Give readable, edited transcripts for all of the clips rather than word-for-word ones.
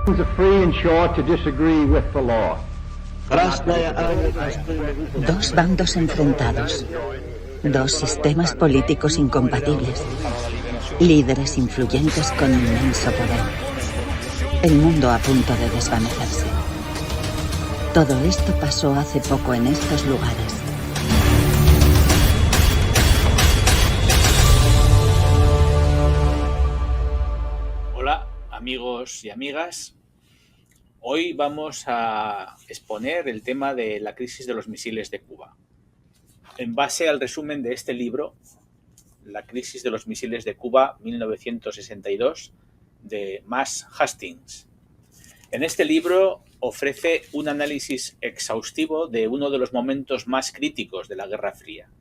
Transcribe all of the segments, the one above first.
Dos bandos enfrentados, dos sistemas políticos incompatibles, líderes influyentes con inmenso poder. El mundo a punto de desvanecerse. Todo esto pasó hace poco en estos lugares. Hola, amigos y amigas. Hoy vamos a exponer el tema de la crisis de los misiles de Cuba. En base al resumen de este libro, La crisis de los misiles de Cuba 1962, de Mas Hastings. En este libro ofrece un análisis exhaustivo de uno de los momentos más críticos de la Guerra Fría.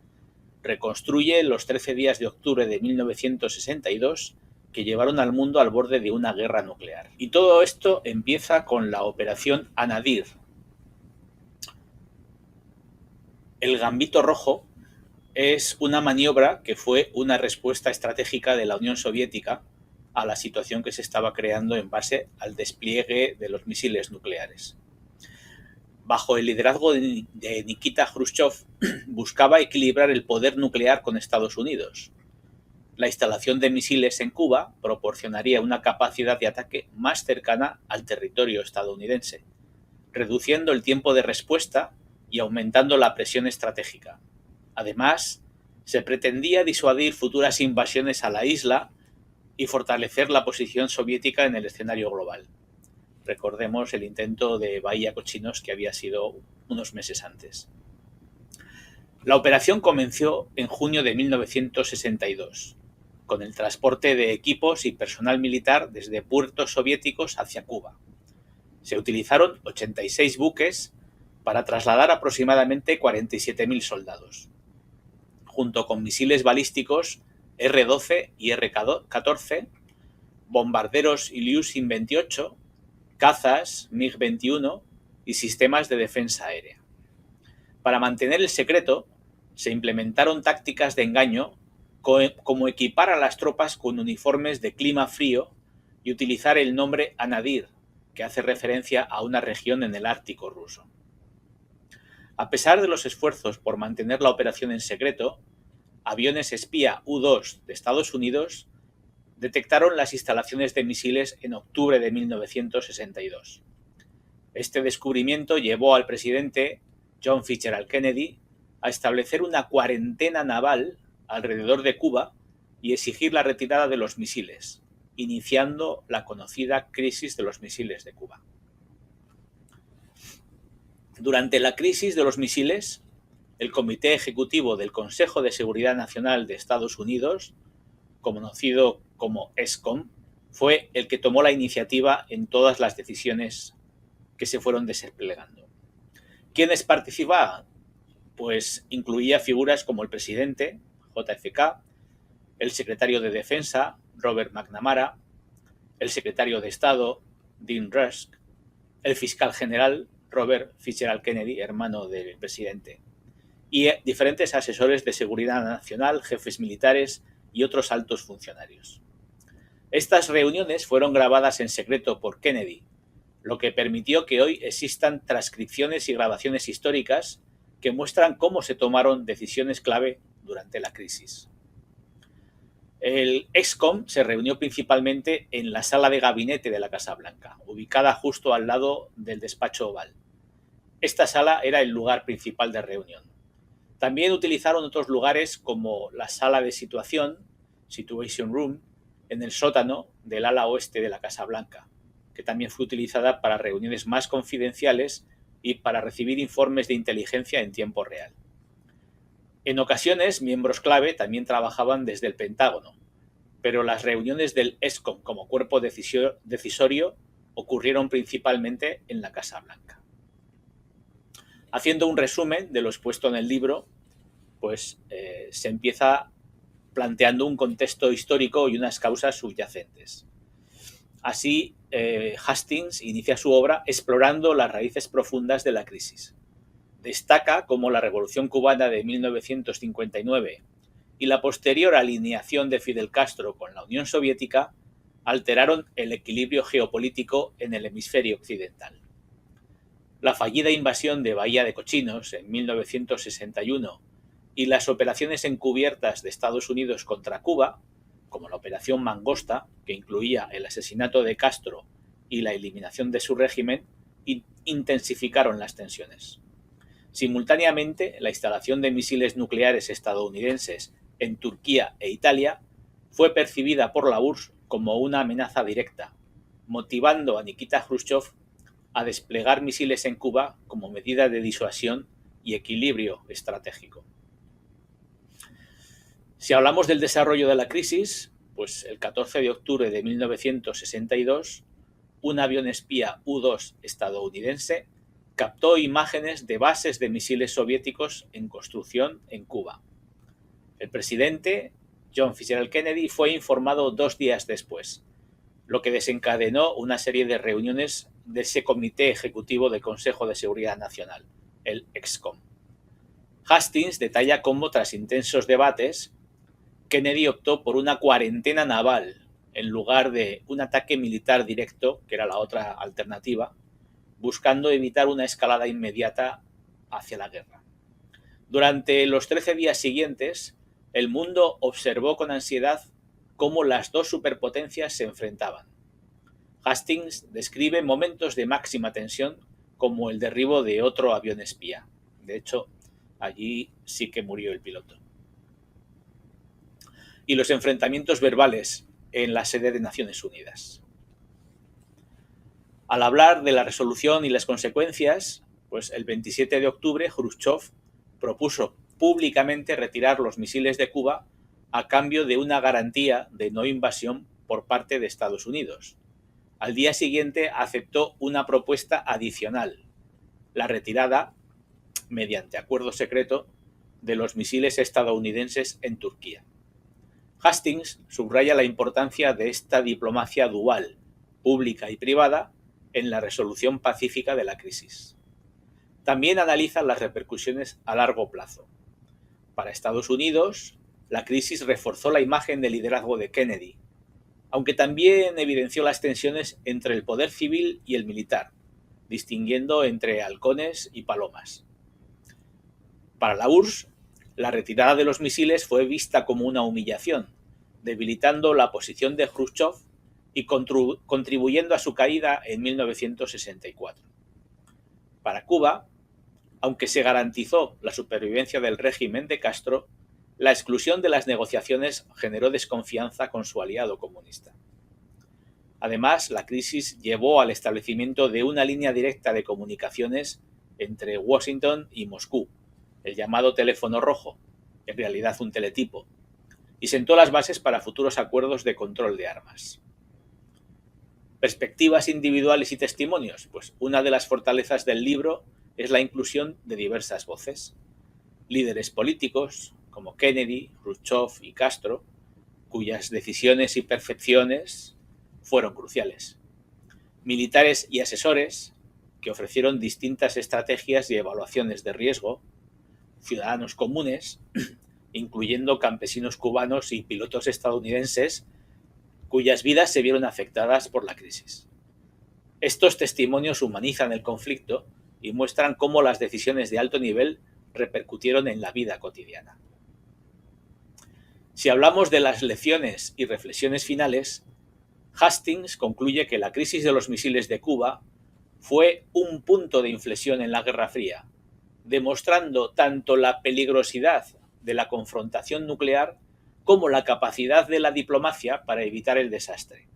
Reconstruye los 13 días de octubre de 1962 que llevaron al mundo al borde de una guerra nuclear. Y todo esto empieza con la Operación Anadir. El Gambito Rojo es una maniobra que fue una respuesta estratégica de la Unión Soviética a la situación que se estaba creando en base al despliegue de los misiles nucleares. Bajo el liderazgo de Nikita Khrushchev, buscaba equilibrar el poder nuclear con Estados Unidos. La instalación de misiles en Cuba proporcionaría una capacidad de ataque más cercana al territorio estadounidense, reduciendo el tiempo de respuesta y aumentando la presión estratégica. Además, se pretendía disuadir futuras invasiones a la isla y fortalecer la posición soviética en el escenario global. Recordemos el intento de Bahía Cochinos que había sido unos meses antes. La operación comenzó en junio de 1962, con el transporte de equipos y personal militar desde puertos soviéticos hacia Cuba. Se utilizaron 86 buques para trasladar aproximadamente 47.000 soldados. Junto con misiles balísticos R-12 y R-14, bombarderos Ilyushin-28, cazas MiG-21 y sistemas de defensa aérea. Para mantener el secreto, se implementaron tácticas de engaño como equipar a las tropas con uniformes de clima frío y utilizar el nombre Anadir, que hace referencia a una región en el Ártico ruso. A pesar de los esfuerzos por mantener la operación en secreto, aviones espía U-2 de Estados Unidos detectaron las instalaciones de misiles en octubre de 1962. Este descubrimiento llevó al presidente John Fitzgerald Kennedy a establecer una cuarentena naval alrededor de Cuba y exigir la retirada de los misiles, iniciando la conocida crisis de los misiles de Cuba. Durante la crisis de los misiles, el Comité Ejecutivo del Consejo de Seguridad Nacional de Estados Unidos, conocido como ESCOM, fue el que tomó la iniciativa en todas las decisiones que se fueron desplegando. ¿Quiénes participaban? Pues incluía figuras como el presidente, JFK, el secretario de Defensa, Robert McNamara, el secretario de Estado, Dean Rusk, el fiscal general, Robert Fitzgerald Kennedy, hermano del presidente, y diferentes asesores de seguridad nacional, jefes militares y otros altos funcionarios. Estas reuniones fueron grabadas en secreto por Kennedy, lo que permitió que hoy existan transcripciones y grabaciones históricas que muestran cómo se tomaron decisiones clave durante la crisis. El ESCOM se reunió principalmente en la sala de gabinete de la Casa Blanca, ubicada justo al lado del despacho oval. Esta sala era el lugar principal de reunión. También utilizaron otros lugares como la sala de situación, Situation Room, en el sótano del ala oeste de la Casa Blanca, que también fue utilizada para reuniones más confidenciales y para recibir informes de inteligencia en tiempo real. En ocasiones, miembros clave también trabajaban desde el Pentágono, pero las reuniones del ESCOM como cuerpo decisorio ocurrieron principalmente en la Casa Blanca. Haciendo un resumen de lo expuesto en el libro, pues se empieza planteando un contexto histórico y unas causas subyacentes. Así, Hastings inicia su obra explorando las raíces profundas de la crisis. Destaca cómo la Revolución Cubana de 1959 y la posterior alineación de Fidel Castro con la Unión Soviética alteraron el equilibrio geopolítico en el hemisferio occidental. La fallida invasión de Bahía de Cochinos en 1961 y las operaciones encubiertas de Estados Unidos contra Cuba, como la Operación Mangosta, que incluía el asesinato de Castro y la eliminación de su régimen, intensificaron las tensiones. Simultáneamente, la instalación de misiles nucleares estadounidenses en Turquía e Italia fue percibida por la URSS como una amenaza directa, motivando a Nikita Jrushchov a desplegar misiles en Cuba como medida de disuasión y equilibrio estratégico. Si hablamos del desarrollo de la crisis, pues el 14 de octubre de 1962, un avión espía U-2 estadounidense captó imágenes de bases de misiles soviéticos en construcción en Cuba. El presidente, John Fitzgerald Kennedy, fue informado 2 días después, lo que desencadenó una serie de reuniones de ese Comité Ejecutivo del Consejo de Seguridad Nacional, el EXCOM. Hastings detalla cómo, tras intensos debates, Kennedy optó por una cuarentena naval en lugar de un ataque militar directo, que era la otra alternativa, buscando evitar una escalada inmediata hacia la guerra. Durante los 13 días siguientes, el mundo observó con ansiedad cómo las dos superpotencias se enfrentaban. Hastings describe momentos de máxima tensión como el derribo de otro avión espía. De hecho, allí sí que murió el piloto. Y los enfrentamientos verbales en la sede de Naciones Unidas. Al hablar de la resolución y las consecuencias, pues el 27 de octubre Jrushchov propuso públicamente retirar los misiles de Cuba a cambio de una garantía de no invasión por parte de Estados Unidos. Al día siguiente aceptó una propuesta adicional, la retirada, mediante acuerdo secreto, de los misiles estadounidenses en Turquía. Hastings subraya la importancia de esta diplomacia dual, pública y privada, en la resolución pacífica de la crisis. También analiza las repercusiones a largo plazo. Para Estados Unidos, la crisis reforzó la imagen de liderazgo de Kennedy, aunque también evidenció las tensiones entre el poder civil y el militar, distinguiendo entre halcones y palomas. Para la URSS, la retirada de los misiles fue vista como una humillación, debilitando la posición de Jrushchov y contribuyendo a su caída en 1964. Para Cuba, aunque se garantizó la supervivencia del régimen de Castro, la exclusión de las negociaciones generó desconfianza con su aliado comunista. Además, la crisis llevó al establecimiento de una línea directa de comunicaciones entre Washington y Moscú, el llamado teléfono rojo, en realidad un teletipo, y sentó las bases para futuros acuerdos de control de armas. Perspectivas individuales y testimonios. Pues una de las fortalezas del libro es la inclusión de diversas voces. Líderes políticos, como Kennedy, Jrushchov y Castro, cuyas decisiones y percepciones fueron cruciales. Militares y asesores, que ofrecieron distintas estrategias y evaluaciones de riesgo. Ciudadanos comunes, incluyendo campesinos cubanos y pilotos estadounidenses, cuyas vidas se vieron afectadas por la crisis. Estos testimonios humanizan el conflicto y muestran cómo las decisiones de alto nivel repercutieron en la vida cotidiana. Si hablamos de las lecciones y reflexiones finales, Hastings concluye que la crisis de los misiles de Cuba fue un punto de inflexión en la Guerra Fría, demostrando tanto la peligrosidad de la confrontación nuclear como la capacidad de la diplomacia para evitar el desastre.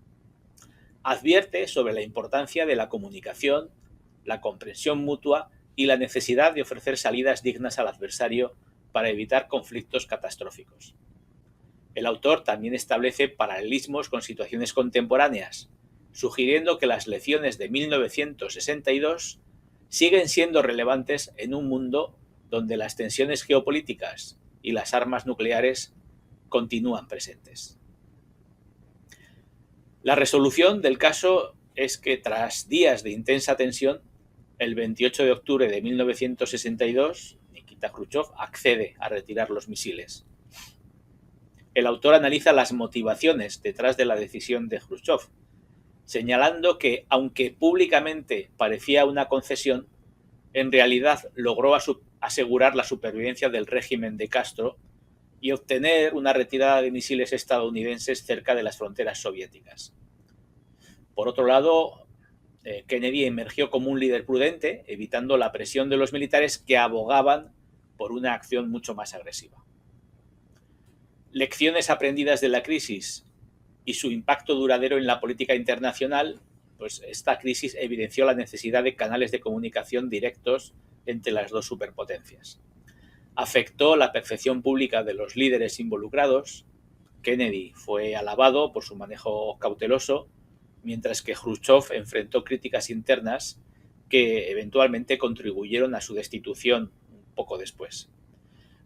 Advierte sobre la importancia de la comunicación, la comprensión mutua y la necesidad de ofrecer salidas dignas al adversario para evitar conflictos catastróficos. El autor también establece paralelismos con situaciones contemporáneas, sugiriendo que las lecciones de 1962 siguen siendo relevantes en un mundo donde las tensiones geopolíticas y las armas nucleares continúan presentes. La resolución del caso es que tras días de intensa tensión, el 28 de octubre de 1962, Nikita Jrushchov accede a retirar los misiles. el autor analiza las motivaciones detrás de la decisión de Jrushchov, señalando que, aunque públicamente parecía una concesión, en realidad logró asegurar la supervivencia del régimen de Castro y obtener una retirada de misiles estadounidenses cerca de las fronteras soviéticas. Por otro lado, Kennedy emergió como un líder prudente, evitando la presión de los militares que abogaban por una acción mucho más agresiva. Lecciones aprendidas de la crisis y su impacto duradero en la política internacional, pues esta crisis evidenció la necesidad de canales de comunicación directos entre las dos superpotencias. Afectó la percepción pública de los líderes involucrados. Kennedy fue alabado por su manejo cauteloso, mientras que Jrushchov enfrentó críticas internas que eventualmente contribuyeron a su destitución un poco después.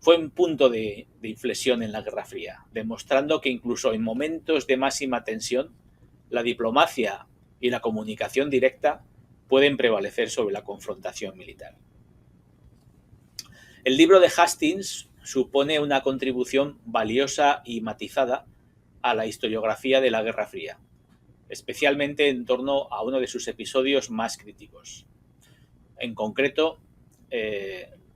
Fue un punto de inflexión en la Guerra Fría, demostrando que incluso en momentos de máxima tensión, la diplomacia y la comunicación directa pueden prevalecer sobre la confrontación militar. El libro de Hastings supone una contribución valiosa y matizada a la historiografía de la Guerra Fría, especialmente en torno a uno de sus episodios más críticos. En concreto,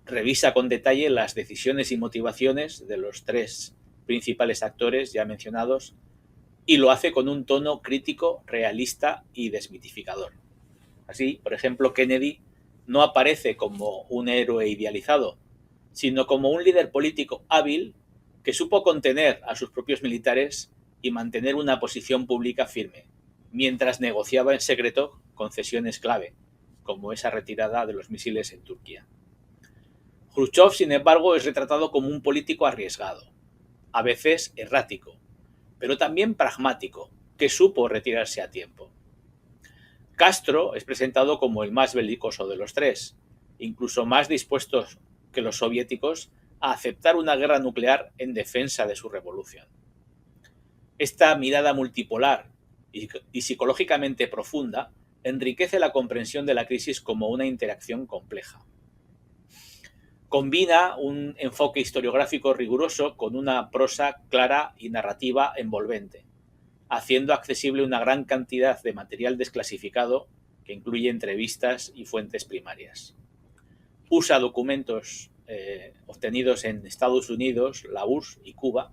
revisa con detalle las decisiones y motivaciones de los tres principales actores ya mencionados y lo hace con un tono crítico, realista y desmitificador. Así, por ejemplo, Kennedy no aparece como un héroe idealizado, sino como un líder político hábil que supo contener a sus propios militares y mantener una posición pública firme, mientras negociaba en secreto concesiones clave, como esa retirada de los misiles en Turquía. Jrushchov, sin embargo, es retratado como un político arriesgado, a veces errático, pero también pragmático, que supo retirarse a tiempo. Castro es presentado como el más belicoso de los tres, incluso más dispuestos que los soviéticos a aceptar una guerra nuclear en defensa de su revolución. Esta mirada multipolar y psicológicamente profunda enriquece la comprensión de la crisis como una interacción compleja. Combina un enfoque historiográfico riguroso con una prosa clara y narrativa envolvente, haciendo accesible una gran cantidad de material desclasificado que incluye entrevistas y fuentes primarias. Usa documentos obtenidos en Estados Unidos, la URSS y Cuba,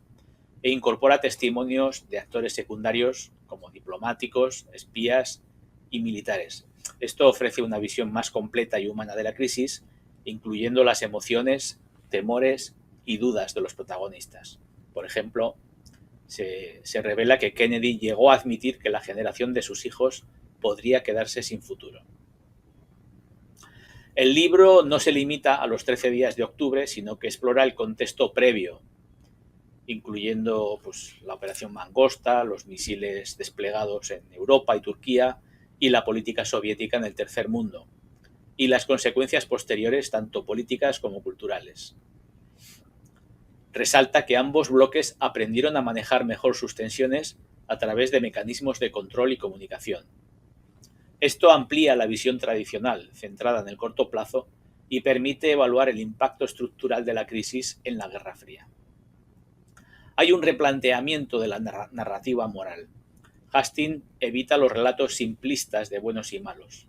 e incorpora testimonios de actores secundarios como diplomáticos, espías y militares. Esto ofrece una visión más completa y humana de la crisis, incluyendo las emociones, temores y dudas de los protagonistas. Por ejemplo, se revela que Kennedy llegó a admitir que la generación de sus hijos podría quedarse sin futuro. El libro no se limita a los 13 días de octubre, sino que explora el contexto previo, incluyendo la Operación Mangosta, los misiles desplegados en Europa y Turquía y la política soviética en el Tercer Mundo, y las consecuencias posteriores tanto políticas como culturales. Resalta que ambos bloques aprendieron a manejar mejor sus tensiones a través de mecanismos de control y comunicación. Esto amplía la visión tradicional, centrada en el corto plazo, y permite evaluar el impacto estructural de la crisis en la Guerra Fría. Hay un replanteamiento de la narrativa moral. Hastings evita los relatos simplistas de buenos y malos.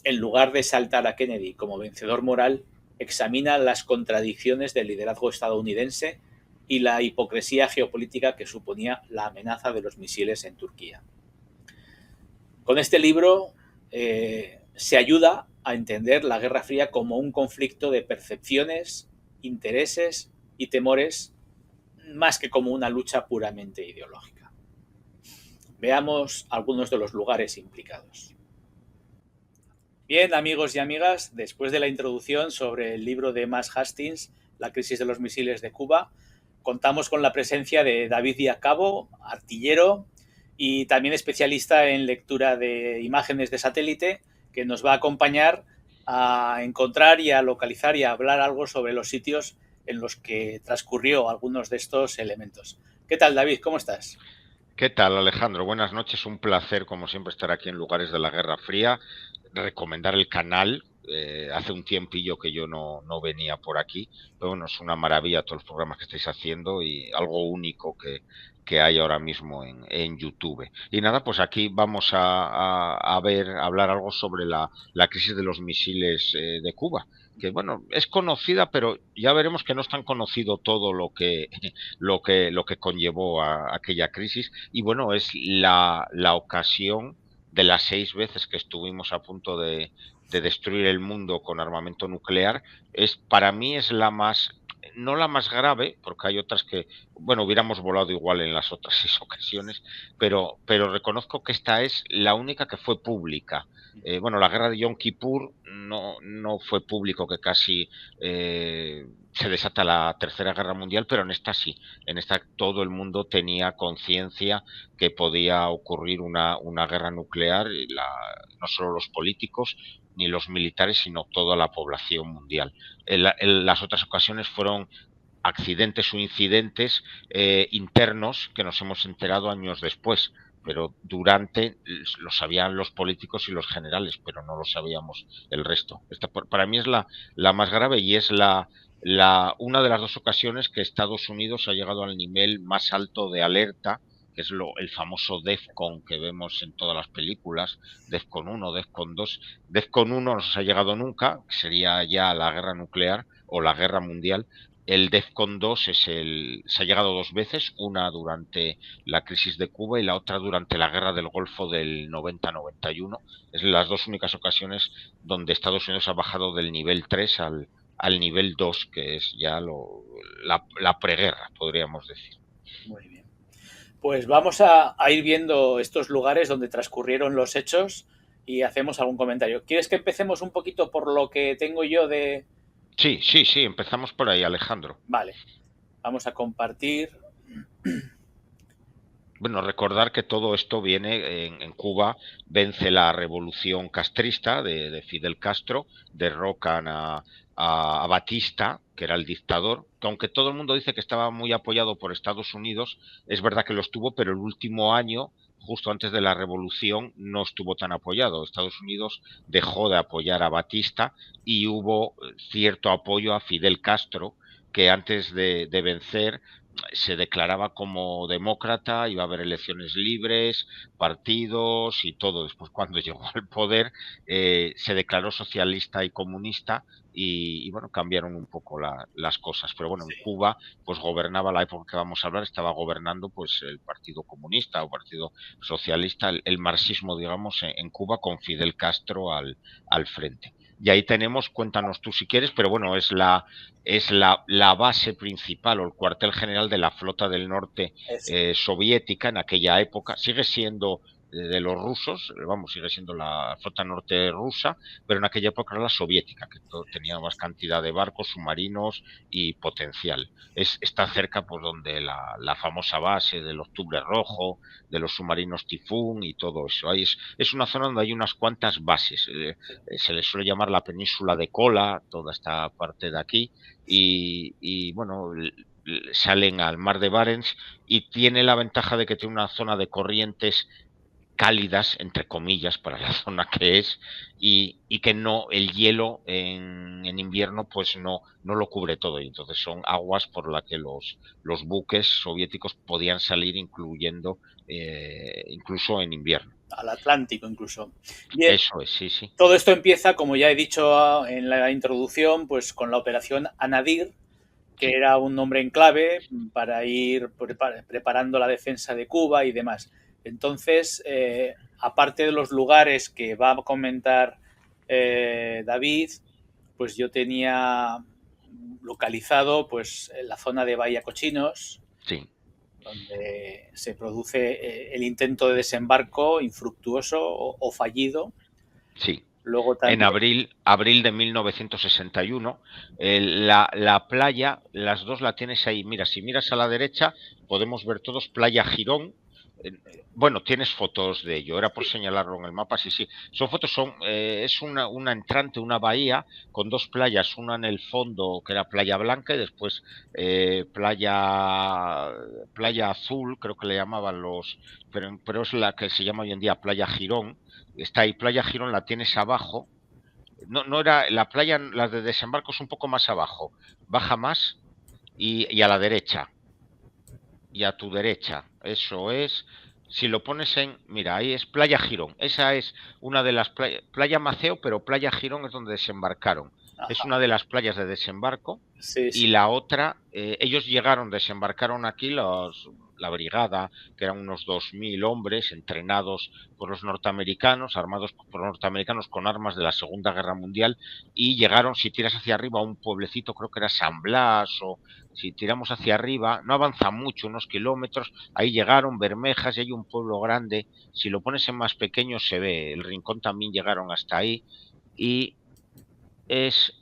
En lugar de exaltar a Kennedy como vencedor moral, examina las contradicciones del liderazgo estadounidense y la hipocresía geopolítica que suponía la amenaza de los misiles en Turquía. Con este libro se ayuda a entender la Guerra Fría como un conflicto de percepciones, intereses y temores, más que como una lucha puramente ideológica. Veamos algunos de los lugares implicados. Bien, amigos y amigas, después de la introducción sobre el libro de Mas Hastings, La crisis de los misiles de Cuba, contamos con la presencia de David Díaz Cabo, artillero y también especialista en lectura de imágenes de satélite, que nos va a acompañar a encontrar y a localizar y a hablar algo sobre los sitios en los que transcurrió algunos de estos elementos. ¿Qué tal, David? ¿Cómo estás? ¿Qué tal, Alejandro? Buenas noches. Un placer, como siempre, estar aquí en Lugares de la Guerra Fría. Recomendar el canal hace un tiempillo que yo no venía por aquí, pero bueno, es una maravilla todos los programas que estáis haciendo y algo único que hay ahora mismo en YouTube. Y nada, pues aquí vamos a hablar algo sobre la crisis de los misiles de Cuba, que bueno, es conocida, pero ya veremos que no es tan conocido todo lo que conllevó a aquella crisis. Y bueno, es la ocasión de las 6 veces que estuvimos a punto de destruir el mundo con armamento nuclear, para mí es la más, no la más grave, porque hay otras que, bueno, hubiéramos volado igual en las otras 6 ocasiones, pero reconozco que esta es la única que fue pública. Bueno, la guerra de Yom Kippur no fue público, que casi se desata la Tercera Guerra Mundial, pero en esta sí. En esta todo el mundo tenía conciencia que podía ocurrir una guerra nuclear, y no solo los políticos ni los militares, sino toda la población mundial. Las otras ocasiones fueron accidentes o incidentes internos que nos hemos enterado años después, pero durante lo sabían los políticos y los generales, pero no lo sabíamos el resto. Esta para mí es la más grave, y es una de las dos ocasiones que Estados Unidos ha llegado al nivel más alto de alerta, que es el famoso DEFCON que vemos en todas las películas, DEFCON 1, DEFCON 2. DEFCON 1 no se ha llegado nunca, que sería ya la guerra nuclear o la guerra mundial. El DEFCON 2 se ha llegado 2 veces, una durante la crisis de Cuba y la otra durante la guerra del Golfo del 90-91. Es las dos únicas ocasiones donde Estados Unidos ha bajado del nivel 3 al nivel 2, que es ya la preguerra, podríamos decir. Muy bien. Pues vamos a ir viendo estos lugares donde transcurrieron los hechos y hacemos algún comentario. ¿Quieres que empecemos un poquito por lo que tengo yo de...? Sí, empezamos por ahí, Alejandro. Vale, vamos a compartir. Bueno, recordar que todo esto viene en Cuba, vence la revolución castrista de Fidel Castro, derrocan a Batista, que era el dictador, que aunque todo el mundo dice que estaba muy apoyado por Estados Unidos, es verdad que lo estuvo, pero el último año, justo antes de la revolución, no estuvo tan apoyado. Estados Unidos dejó de apoyar a Batista y hubo cierto apoyo a Fidel Castro, que antes de vencer se declaraba como demócrata, iba a haber elecciones libres, partidos y todo. Después, cuando llegó al poder, se declaró socialista y comunista, y bueno, cambiaron un poco las cosas. Pero bueno, Sí. en Cuba, pues gobernaba, la época que vamos a hablar, estaba gobernando pues el Partido Comunista o Partido Socialista, el marxismo, digamos, en Cuba, con Fidel Castro al frente. Y ahí tenemos, cuéntanos tú si quieres, pero bueno, es la base principal o el cuartel general de la flota del norte soviética en aquella época. Sigue siendo de los rusos, vamos, sigue siendo la flota norte rusa, pero en aquella época era la soviética, que tenía más cantidad de barcos, submarinos y potencial. Está cerca, pues, donde la famosa base del Octubre Rojo, de los submarinos Tifún y todo eso. Ahí es una zona donde hay unas cuantas bases. Se le suele llamar la península de Kola, toda esta parte de aquí, y bueno, salen al mar de Barents, y tiene la ventaja de que tiene una zona de corrientes cálidas, entre comillas, para la zona que es, y que no, el hielo en invierno pues no lo cubre todo, y entonces son aguas por las que los buques soviéticos podían salir, incluyendo incluso en invierno. Al Atlántico incluso. Bien. Eso es, sí. Todo esto empieza, como ya he dicho en la introducción, pues con la operación Anadir, que Sí. era un nombre en clave para ir preparando la defensa de Cuba y demás. Entonces, aparte de los lugares que va a comentar David, pues yo tenía localizado pues en la zona de Bahía Cochinos, Sí. donde se produce el intento de desembarco infructuoso o fallido. Sí. Luego también... En abril de 1961, la playa, las dos la tienes ahí. Mira, si miras a la derecha, podemos ver todos Playa Girón. Bueno, tienes fotos de ello, era por señalarlo en el mapa, sí. Son fotos, es una entrante, una bahía con dos playas, una en el fondo que era Playa Blanca, y después playa Azul, creo que le llamaban pero es la que se llama hoy en día Playa Girón. Está ahí, Playa Girón la tienes abajo, no era la playa, las de desembarco es un poco más abajo, baja más y a la derecha, y a tu derecha, eso es. Si lo pones mira, ahí es Playa Girón. Esa es una de las playas, Playa Maceo, pero Playa Girón es donde desembarcaron. Es Ajá. una de las playas de desembarco. Sí, Y sí. la otra, ellos desembarcaron aquí la brigada, que eran unos 2000 hombres entrenados por los norteamericanos, armados por los norteamericanos con armas de la Segunda Guerra Mundial, y llegaron, si tiras hacia arriba, a un pueblecito, creo que era San Blas, o si tiramos hacia arriba, no avanza mucho, unos kilómetros, ahí llegaron Bermejas y hay un pueblo grande, si lo pones en más pequeño se ve, el Rincón también llegaron hasta ahí, y es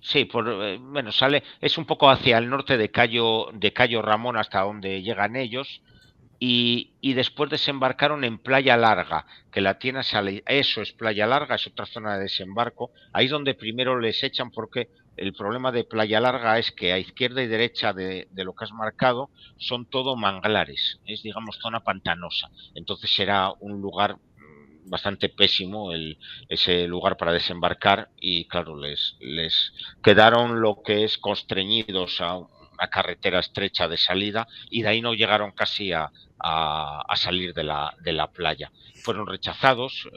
sí, bueno, es un poco hacia el norte de Cayo Ramón hasta donde llegan ellos, y después desembarcaron en Playa Larga, que la tiene eso es Playa Larga, es otra zona de desembarco, ahí es donde primero les echan, porque el problema de Playa Larga es que a izquierda y derecha de lo que has marcado son todo manglares, es digamos zona pantanosa, entonces será un lugar bastante pésimo ese lugar para desembarcar, y claro, les quedaron lo que es constreñidos a una carretera estrecha de salida, y de ahí no llegaron casi a salir de la playa. Fueron rechazados.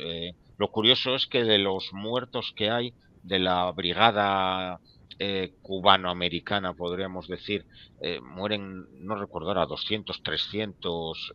Lo curioso es que de los muertos que hay de la brigada cubano-americana, podríamos decir, mueren, no recuerdo ahora, 200, 300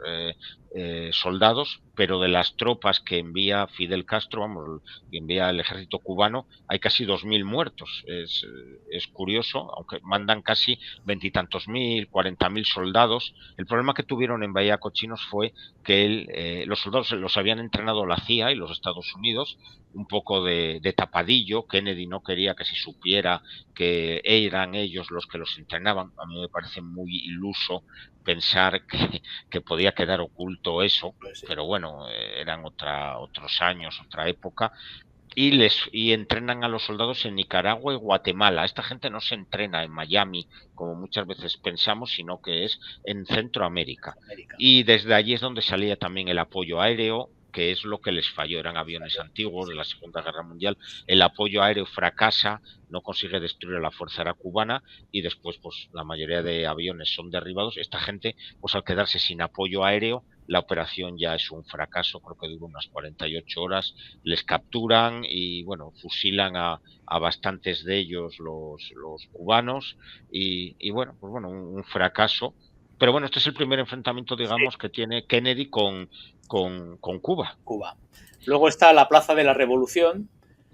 soldados, pero de las tropas que envía Fidel Castro, vamos, que envía el ejército cubano, hay casi 2000 muertos. Es curioso, aunque mandan casi veintitantos mil, 40.000 soldados. El problema que tuvieron en Bahía Cochinos fue que los soldados los habían entrenado la CIA y los Estados Unidos, un poco de tapadillo. Kennedy no quería que se supiera que eran ellos los que los entrenaban. A mí me parece muy iluso pensar que podía quedar oculto eso, Pues sí. pero bueno, eran otros años, otra época, y entrenan a los soldados en Nicaragua y Guatemala. Esta gente no se entrena en Miami, como muchas veces pensamos, sino que es en Centroamérica. América. Y desde allí es donde salía también el apoyo aéreo, que es lo que les falló. Eran aviones antiguos de la Segunda Guerra Mundial. El apoyo aéreo fracasa, no consigue destruir a la Fuerza Aérea Cubana, y después pues la mayoría de aviones son derribados. Esta gente, pues al quedarse sin apoyo aéreo, la operación ya es un fracaso. Creo que duró unas 48 horas, les capturan y bueno, fusilan a bastantes de ellos los cubanos, y bueno, pues bueno, un fracaso. Pero bueno, este es el primer enfrentamiento, Sí, digamos, que tiene Kennedy con Cuba. Cuba. Luego está la Plaza de la Revolución,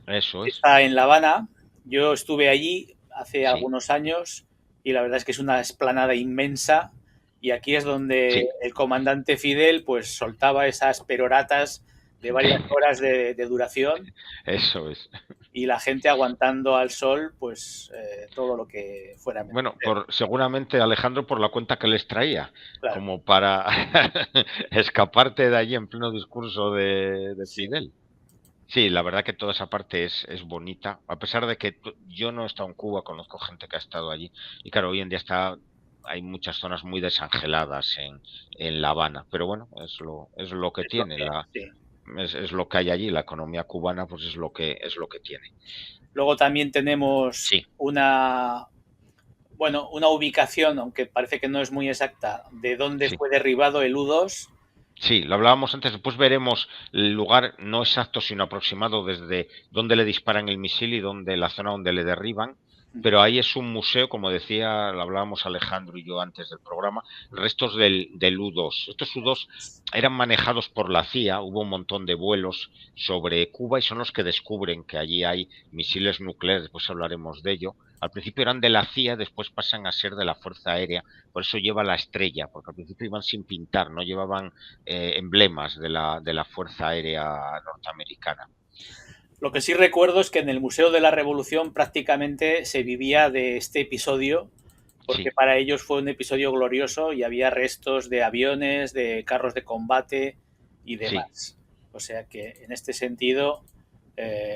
Eso que es, está en La Habana. Yo estuve allí hace sí, algunos años y la verdad es que es una explanada inmensa, y aquí es donde sí. el comandante Fidel pues soltaba esas peroratas de varias horas de duración, Eso es. y la gente aguantando al sol pues todo lo que fuera Bueno, menester. seguramente Alejandro por la cuenta que les traía, Claro, como para escaparte de allí en pleno discurso de sí. Fidel. Sí, la verdad que toda esa parte es bonita, a pesar de que yo no he estado en Cuba, conozco gente que ha estado allí, y claro, hoy en día hay muchas zonas muy desangeladas en La Habana, pero bueno, es lo que Es lo tiene, que, sí. es lo que hay allí, la economía cubana pues es lo que tiene. Luego también tenemos Sí, una ubicación, aunque parece que no es muy exacta, de dónde sí. fue derribado el U-2. Sí, lo hablábamos antes, después veremos el lugar no exacto, sino aproximado desde donde le disparan el misil y la zona donde le derriban, pero ahí es un museo, como decía, lo hablábamos Alejandro y yo antes del programa, restos del U-2. Estos U-2 eran manejados por la CIA, hubo un montón de vuelos sobre Cuba y son los que descubren que allí hay misiles nucleares, después hablaremos de ello. Al principio eran de la CIA, después pasan a ser de la Fuerza Aérea, por eso lleva la estrella, porque al principio iban sin pintar, no llevaban emblemas de la Fuerza Aérea norteamericana. Lo que sí recuerdo es que en el Museo de la Revolución prácticamente se vivía de este episodio, porque Sí, para ellos fue un episodio glorioso y había restos de aviones, de carros de combate y sí, demás. O sea que en este sentido,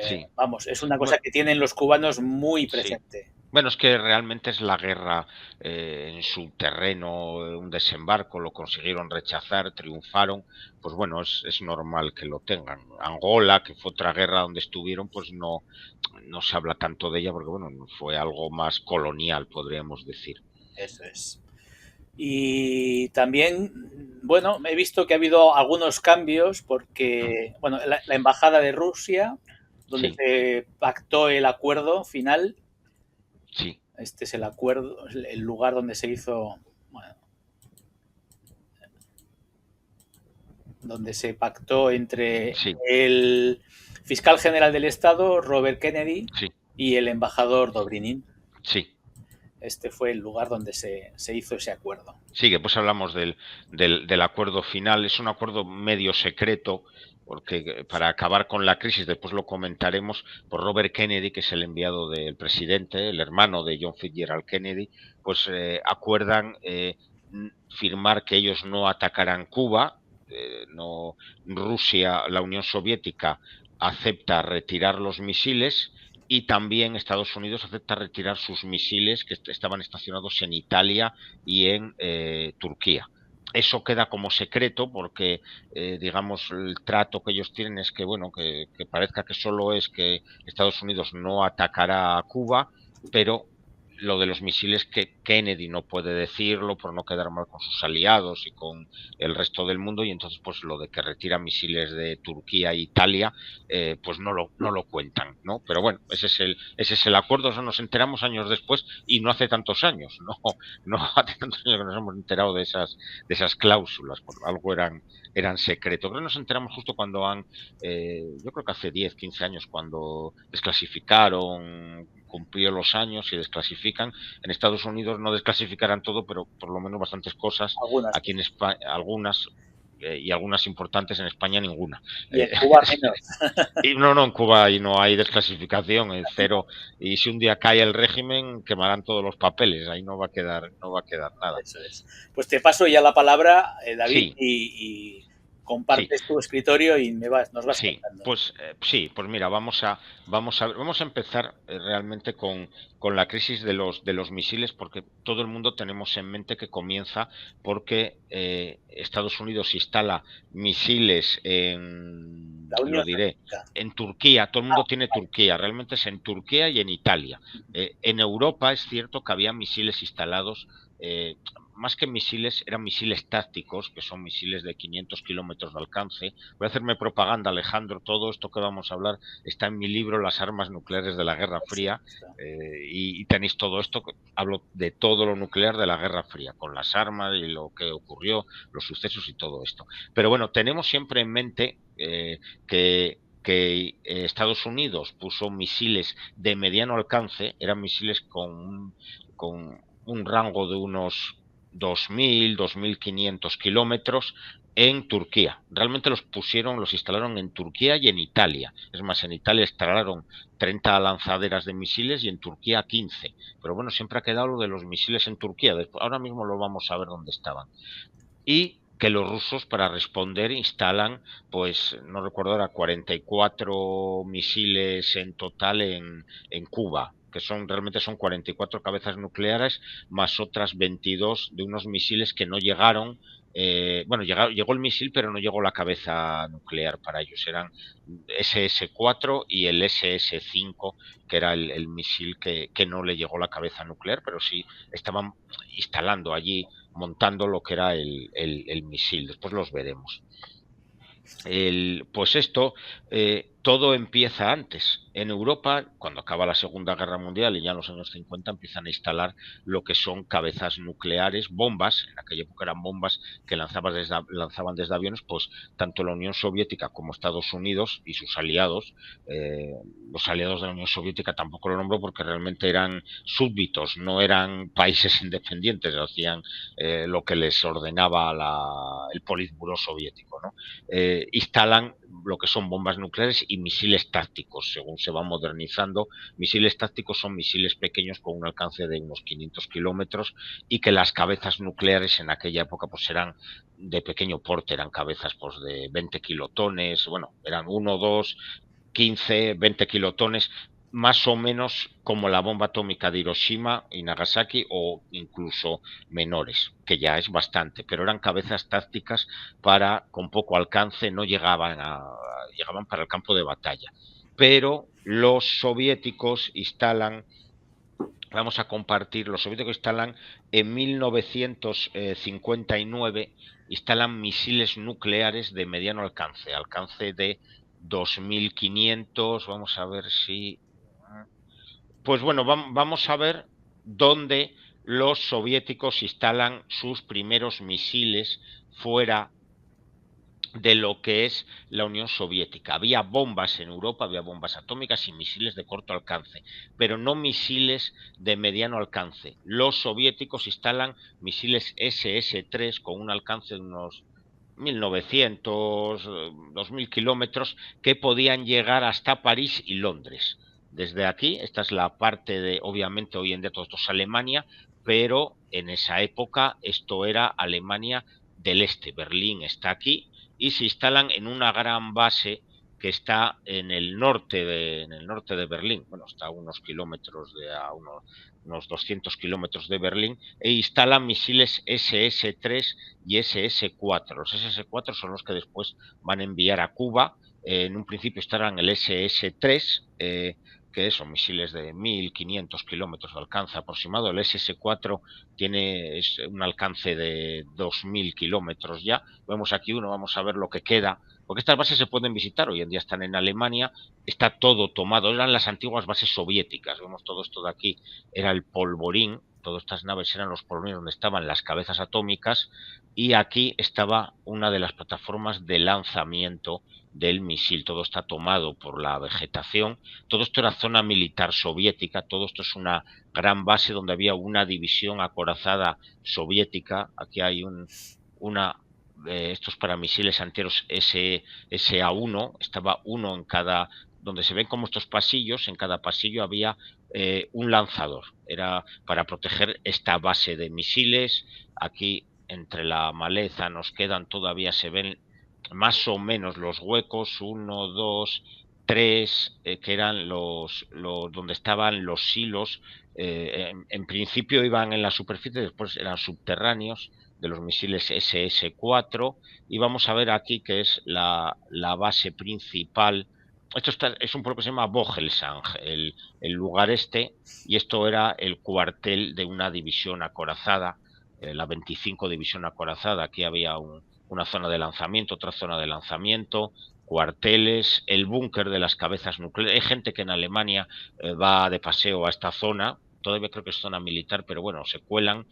sí. vamos, es una cosa Bueno, que tienen los cubanos muy sí. presente. Bueno, es que realmente es la guerra en su terreno, un desembarco, lo consiguieron rechazar, triunfaron, pues bueno, es normal que lo tengan. Angola, que fue otra guerra donde estuvieron, pues no se habla tanto de ella porque bueno, fue algo más colonial, podríamos decir. Eso es. Y también, bueno, he visto que ha habido algunos cambios Mm, porque, bueno, la embajada de Rusia, donde sí, se pactó el acuerdo final, sí, este es el acuerdo, el lugar donde se hizo, bueno, donde se pactó entre sí, el fiscal general del Estado, Robert Kennedy, sí, y el embajador Dobrinin. sí. Este fue el lugar donde se hizo ese acuerdo. Sí, que pues hablamos del acuerdo final. Es un acuerdo medio secreto, porque para acabar con la crisis, después lo comentaremos, por Robert Kennedy, que es el enviado del presidente, el hermano de John Fitzgerald Kennedy, pues acuerdan firmar que ellos no atacarán Cuba, no Rusia, la Unión Soviética acepta retirar los misiles y también Estados Unidos acepta retirar sus misiles que estaban estacionados en Italia y en Turquía. Eso queda como secreto porque, digamos, el trato que ellos tienen es que, bueno, que parezca que solo es que Estados Unidos no atacará a Cuba, pero lo de los misiles que Kennedy no puede decirlo por no quedar mal con sus aliados y con el resto del mundo y entonces pues lo de que retira misiles de Turquía e Italia pues no lo cuentan, ¿no? Pero bueno, ese es el acuerdo, eso nos enteramos años después y no hace tantos años, no hace tantos años que nos hemos enterado de esas cláusulas, por algo eran secretos. Creo que nos enteramos justo cuando yo creo que hace 10, 15 años, cuando desclasificaron, cumplió los años y desclasifican. En Estados Unidos no desclasificarán todo, pero por lo menos bastantes cosas. Algunas Aquí en cosas. España, algunas y algunas importantes, en España ninguna. Y en Cuba menos. Y no, en Cuba ahí no hay desclasificación, en cero. Y si un día cae el régimen, quemarán todos los papeles, ahí no va a quedar nada. Eso es. Pues te paso ya la palabra, David, Sí, y sí. compartes tu escritorio y nos vas Sí, contando. pues mira, vamos a empezar realmente con la crisis de los misiles, porque todo el mundo tenemos en mente que comienza porque Estados Unidos instala misiles La lo Unión diré, Soviética. en Turquía, todo el Ah, mundo tiene Turquía, realmente es en Turquía y en Italia. En Europa es cierto que había misiles instalados eh, más que misiles, eran misiles tácticos, que son misiles de 500 kilómetros de alcance. Voy a hacerme propaganda, Alejandro. Todo esto que vamos a hablar está en mi libro Las armas nucleares de la Guerra por Fría. supuesto. Y tenéis todo esto. Hablo de todo lo nuclear de la Guerra Fría, con las armas y lo que ocurrió, los sucesos y todo esto. Pero bueno, tenemos siempre en mente que Estados Unidos puso misiles de mediano alcance, eran misiles con un rango de unos 2.000, 2.500 kilómetros en Turquía. Realmente los instalaron en Turquía y en Italia. Es más, en Italia instalaron 30 lanzaderas de misiles y en Turquía 15. Pero bueno, siempre ha quedado lo de los misiles en Turquía. Ahora mismo lo vamos a ver dónde estaban. Y que los rusos para responder instalan, pues no recuerdo ahora, 44 misiles en total en Cuba, que realmente son 44 cabezas nucleares más otras 22 de unos misiles que no llegaron. Bueno, llegó el misil, pero no llegó la cabeza nuclear para ellos. Eran SS-4 y el SS-5, que era el misil que no le llegó la cabeza nuclear, pero sí estaban instalando allí, montando lo que era el misil. Después los veremos. Pues esto, todo empieza antes. En Europa, cuando acaba la Segunda Guerra Mundial y ya en los años 50 empiezan a instalar lo que son cabezas nucleares, bombas, en aquella época eran bombas que lanzaban desde aviones, pues tanto la Unión Soviética como Estados Unidos y sus aliados, los aliados de la Unión Soviética tampoco lo nombro porque realmente eran súbditos, no eran países independientes, hacían lo que les ordenaba el Politburó soviético, ¿no? Instalan lo que son bombas nucleares y misiles tácticos, según se va modernizando. Misiles tácticos son misiles pequeños con un alcance de unos 500 kilómetros y que las cabezas nucleares en aquella época pues eran de pequeño porte, eran cabezas pues de 20 kilotones, bueno, eran 1, 2, 15, 20 kilotones, más o menos como la bomba atómica de Hiroshima y Nagasaki o incluso menores, que ya es bastante, pero eran cabezas tácticas para, con poco alcance, no llegaban para el campo de batalla. Pero los soviéticos instalan, vamos a compartir, los soviéticos instalan en 1959, instalan misiles nucleares de mediano alcance, alcance de 2500, vamos a ver si pues bueno, vamos a ver dónde los soviéticos instalan sus primeros misiles fuera de lo que es la Unión Soviética. Había bombas en Europa, había bombas atómicas y misiles de corto alcance, pero no misiles de mediano alcance. Los soviéticos instalan misiles SS-3 con un alcance de unos 1900, 2000 kilómetros que podían llegar hasta París y Londres. Desde aquí, esta es la parte de, obviamente hoy en día todo esto es Alemania, pero en esa época esto era Alemania del Este. Berlín está aquí y se instalan en una gran base que está en el norte de Berlín. Bueno, está a unos kilómetros unos 200 kilómetros de Berlín, e instalan misiles SS-3 y SS-4. Los SS-4 son los que después van a enviar a Cuba. En un principio estarán el SS-3, que son misiles de 1500 kilómetros de alcance aproximado. El SS-4 tiene un alcance de 2000 kilómetros ya. Vemos aquí uno, vamos a ver lo que queda, porque estas bases se pueden visitar, hoy en día están en Alemania, está todo tomado, eran las antiguas bases soviéticas, vemos todo esto de aquí, era el polvorín, todas estas naves eran los polvorines donde estaban las cabezas atómicas, y aquí estaba una de las plataformas de lanzamiento del misil. Todo está tomado por la vegetación. Todo esto era zona militar soviética. Todo esto es una gran base donde había una división acorazada soviética. Aquí hay estos para misiles antiaéreos SA-1. Estaba uno en cada, donde se ven como estos pasillos. En cada pasillo había un lanzador. Era para proteger esta base de misiles. Aquí entre la maleza nos quedan, todavía se ven más o menos los huecos, 1, 2, 3, que eran los donde estaban los silos. En principio iban en la superficie, después eran subterráneos de los misiles SS-4, y vamos a ver aquí que es la base principal. Esto es un pueblo que se llama Vogelsang, el lugar este, y esto era el cuartel de una división acorazada, la 25 División Acorazada. Aquí había una zona de lanzamiento, otra zona de lanzamiento, cuarteles, el búnker de las cabezas nucleares. Hay gente que en Alemania va de paseo a esta zona, todavía creo que es zona militar, pero bueno, se cuelan,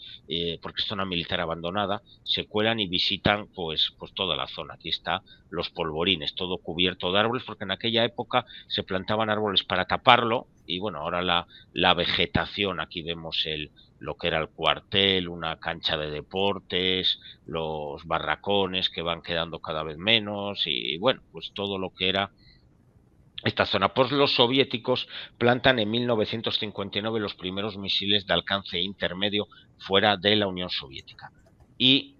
porque es zona militar abandonada, se cuelan y visitan pues toda la zona. Aquí está los polvorines, todo cubierto de árboles, porque en aquella época se plantaban árboles para taparlo, y bueno, ahora la vegetación, aquí vemos lo que era el cuartel, una cancha de deportes, los barracones que van quedando cada vez menos, y bueno, pues todo lo que era esta zona. Pues los soviéticos plantan en 1959 los primeros misiles de alcance intermedio fuera de la Unión Soviética. ¿Y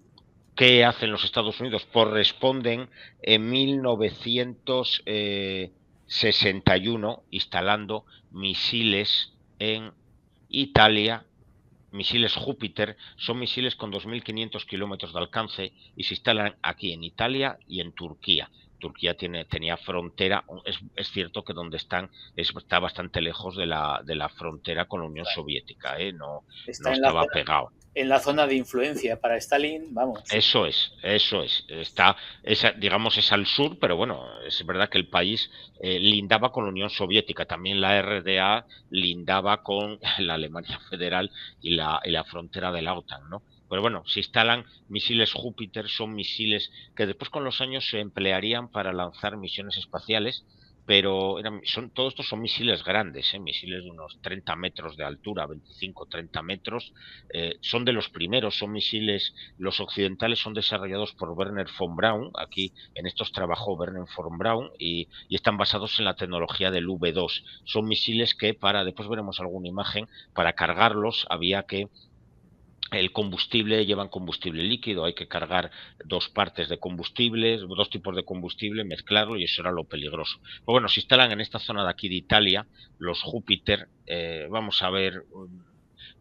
qué hacen los Estados Unidos? Pues responden en 1961 instalando misiles en Italia. Misiles Júpiter son misiles con 2.500 kilómetros de alcance y se instalan aquí en Italia y en Turquía. Turquía tenía frontera, es cierto que donde están está bastante lejos de la frontera con la Unión Soviética, no estaba pegado. En la zona de influencia para Stalin, vamos. Eso es. Está, digamos, es al sur, pero bueno, es verdad que el país lindaba con la Unión Soviética. También la RDA lindaba con la Alemania Federal y la frontera de la OTAN, ¿no? Pero bueno, se instalan misiles Júpiter, son misiles que después con los años se emplearían para lanzar misiones espaciales, pero todos estos son misiles grandes, misiles de unos 30 metros de altura, 25-30 metros, son de los primeros, son misiles, los occidentales son desarrollados por Wernher von Braun, aquí en estos trabajó Wernher von Braun, y están basados en la tecnología del V2, son misiles que después veremos alguna imagen, para cargarlos había que el combustible, llevan combustible líquido, hay que cargar dos partes de combustible, dos tipos de combustible, mezclarlo, y eso era lo peligroso. Pero bueno, se instalan en esta zona de aquí de Italia, los Júpiter. Vamos a ver,